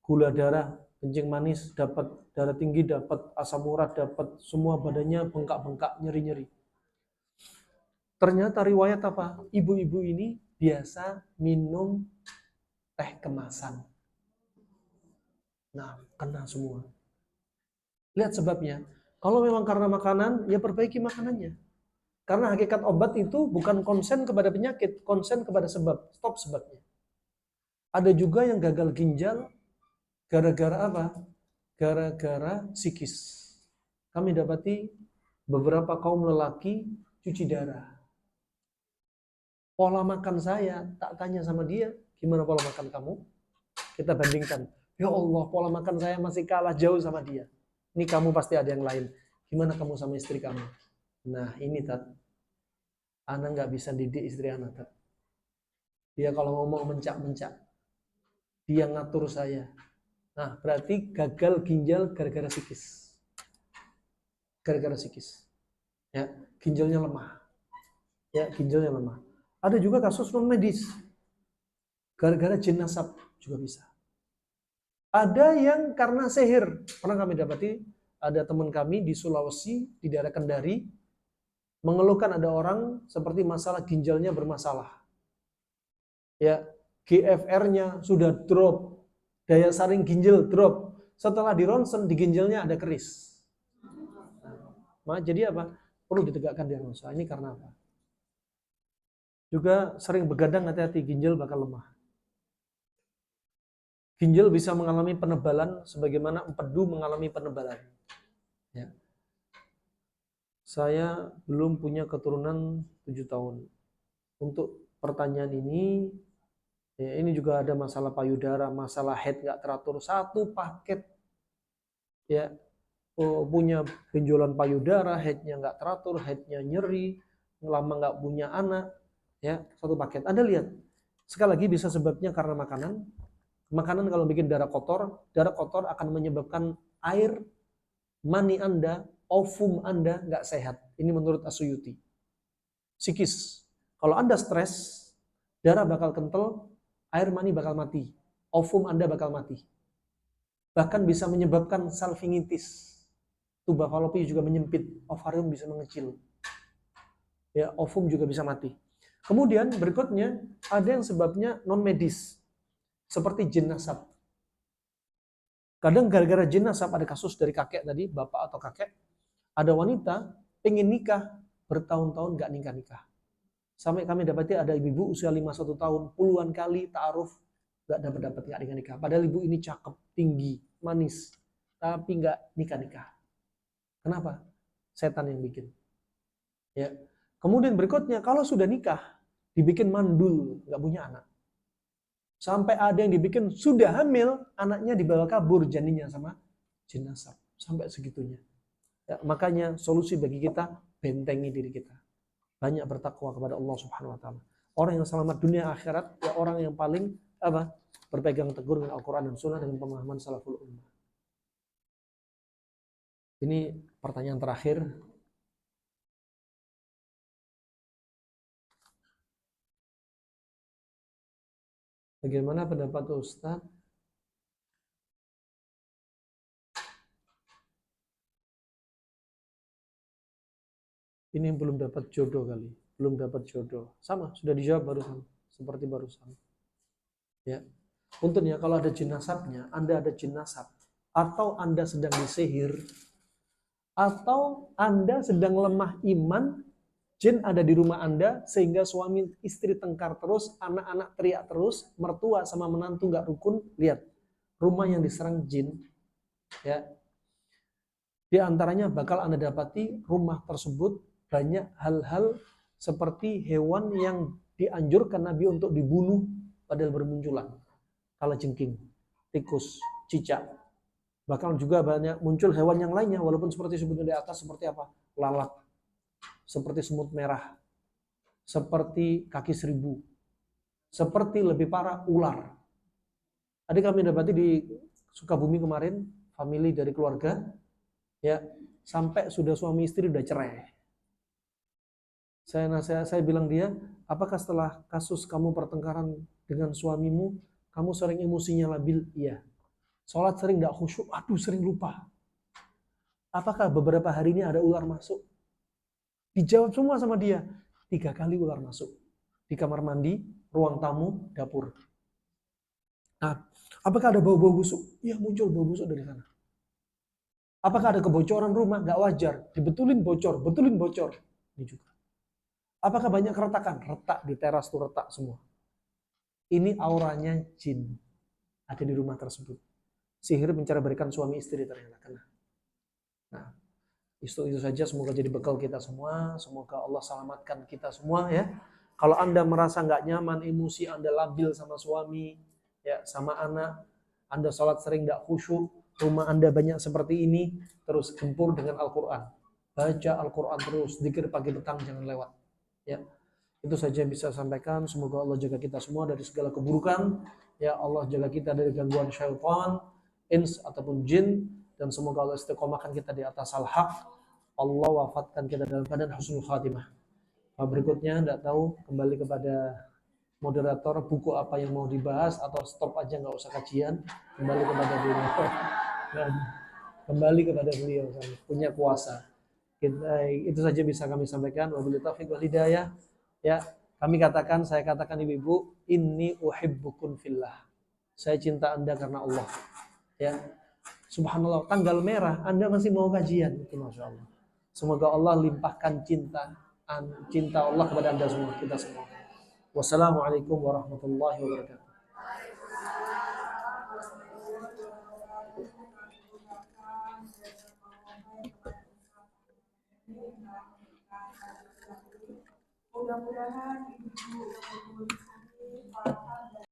gula darah, kencing manis dapat, darah tinggi dapat, asam urat dapat, semua badannya bengkak-bengkak, nyeri-nyeri. Ternyata riwayat apa? Ibu-ibu ini biasa minum teh kemasan. Nah, kena semua. Lihat sebabnya. Kalau memang karena makanan, ya perbaiki makanannya. Karena hakikat obat itu bukan konsen kepada penyakit, konsen kepada sebab. Stop sebabnya. Ada juga yang gagal ginjal gara-gara apa? Gara-gara psikis. Kami dapati beberapa kaum lelaki cuci darah. Pola makan saya, tak tanya sama dia, gimana pola makan kamu? Kita bandingkan. Ya Allah, pola makan saya masih kalah jauh sama dia. Ini kamu pasti ada yang lain. Gimana kamu sama istri kamu? Nah ini Tat, Ana nggak bisa didik istri Ana Tat. Dia kalau ngomong mencak-mencak, dia ngatur saya. Nah berarti gagal ginjal gara-gara psikis. Gara-gara psikis. Ya, ginjalnya lemah. Ya, ginjalnya lemah. Ada juga kasus non medis. Gara-gara jin nasab juga bisa. Ada yang karena sihir. Pernah kami dapati, ada teman kami di Sulawesi, di daerah Kendari, mengeluhkan ada orang seperti masalah ginjalnya bermasalah. Ya, GFR-nya sudah drop, daya saring ginjal drop. Setelah di ronsen, di ginjalnya ada keris. Nah, jadi apa? Perlu ditegakkan diagnosa. Ini karena apa? Juga sering begadang, hati-hati, ginjal bakal lemah. Ginjal bisa mengalami penebalan sebagaimana empedu mengalami penebalan. Ya. Saya belum punya keturunan 7 tahun. Untuk pertanyaan ini, ya ini juga ada masalah payudara, masalah head nggak teratur, satu paket. Ya, punya benjolan payudara, headnya nggak teratur, headnya nyeri, lama nggak punya anak, ya satu paket. Anda lihat, sekali lagi bisa sebabnya karena makanan. Makanan kalau bikin darah kotor akan menyebabkan air mani Anda, ovum Anda nggak sehat. Ini menurut Asuyuti. Psikis. Kalau Anda stres, darah bakal kental, air mani bakal mati, ovum Anda bakal mati. Bahkan bisa menyebabkan salfingitis. Tuba falopi juga menyempit, ovarium bisa mengecil. Ya, ovum juga bisa mati. Kemudian berikutnya ada yang sebabnya non medis. Seperti jin nasab. Kadang gara-gara jin nasab, ada kasus dari kakek tadi, bapak atau kakek, ada wanita pengen nikah, bertahun-tahun gak nikah-nikah. Sampai kami dapati ada ibu usia 51 tahun, puluhan kali ta'aruf, nggak dapat nggak nikah. Padahal ibu ini cakep, tinggi, manis, tapi nggak nikah. Kenapa? Setan yang bikin. Ya. Kemudian berikutnya, kalau sudah nikah, dibikin mandul, nggak punya anak. Sampai ada yang dibikin sudah hamil, anaknya dibawa kabur janinnya sama jin nasab. Sampai segitunya. Ya, makanya solusi bagi kita, bentengi diri kita. Banyak bertakwa kepada Allah Subhanahu wa taala. Orang yang selamat dunia akhirat, ya orang yang paling berpegang teguh dengan Al-Qur'an dan Sunnah dengan pemahaman salaful ummah. Ini pertanyaan terakhir. Bagaimana pendapat Ustaz ini yang belum dapat jodoh kali, belum dapat jodoh. Sama, sudah dijawab barusan, seperti barusan. Ya. Untungnya kalau ada jin nasabnya, Anda ada jin nasab, atau Anda sedang disihir, atau Anda sedang lemah iman, jin ada di rumah Anda, sehingga suami istri tengkar terus, anak-anak teriak terus, mertua sama menantu nggak rukun. Lihat, rumah yang diserang jin, ya, di antaranya bakal Anda dapati rumah tersebut banyak hal-hal seperti hewan yang dianjurkan Nabi untuk dibunuh padahal bermunculan. Kalajengking, tikus, cicak. Bahkan juga banyak muncul hewan yang lainnya walaupun seperti sebutnya di atas, seperti apa? Lalat, seperti semut merah, seperti kaki seribu, seperti lebih parah ular. Tadi kami dapati di Sukabumi kemarin, famili dari keluarga, ya, sampai sudah suami istri udah cerai. Saya bilang dia, apakah setelah kasus kamu pertengkaran dengan suamimu, kamu sering emosinya labil? Iya. Sholat sering tidak khusyuk? Aduh, sering lupa. Apakah beberapa hari ini ada ular masuk? Dijawab semua sama dia. 3 kali ular masuk. Di kamar mandi, ruang tamu, dapur. Nah, apakah ada bau-bau busuk? Iya, muncul bau busuk dari sana. Apakah ada kebocoran rumah? Gak wajar. Dibetulin bocor, betulin bocor. Ini juga. Apakah banyak keretakan? Retak di teras tuh, retak semua. Ini auranya jin. Ada di rumah tersebut. Sihir mencari berikan suami istri ternyata kena. Nah, itu saja, semoga jadi bekal kita semua. Semoga Allah selamatkan kita semua ya. Kalau Anda merasa nggak nyaman, emosi Anda labil sama suami, ya, sama anak, Anda sholat sering nggak khusyuk, rumah Anda banyak seperti ini, terus gempur dengan Al-Quran. Baca Al-Quran terus, zikir pagi petang jangan lewat. Ya, itu saja yang bisa saya sampaikan. Semoga Allah jaga kita semua dari segala keburukan. Ya Allah jaga kita dari gangguan syaitan, ins ataupun jin, dan semoga Allah istiqomahkan kita di atas al-haq. Allah wafatkan kita dalam keadaan husnul khatimah. Berikutnya tidak tahu, kembali kepada moderator, buku apa yang mau dibahas atau stop aja nggak usah kajian, kembali kepada beliau. Dan kembali kepada beliau, punya kuasa. Itu saja bisa kami sampaikan. Wabillahi taufiq wal hidayah. Ya, saya katakan ibu-ibu, inni uhibbukum fillah. Saya cinta Anda karena Allah. Ya. Subhanallah, tanggal merah Anda masih mau kajian, itu Masya Allah. Semoga Allah limpahkan cinta Allah kepada Anda semua, kita semua. Wassalamualaikum warahmatullahi wabarakatuh. Mudah-mudahan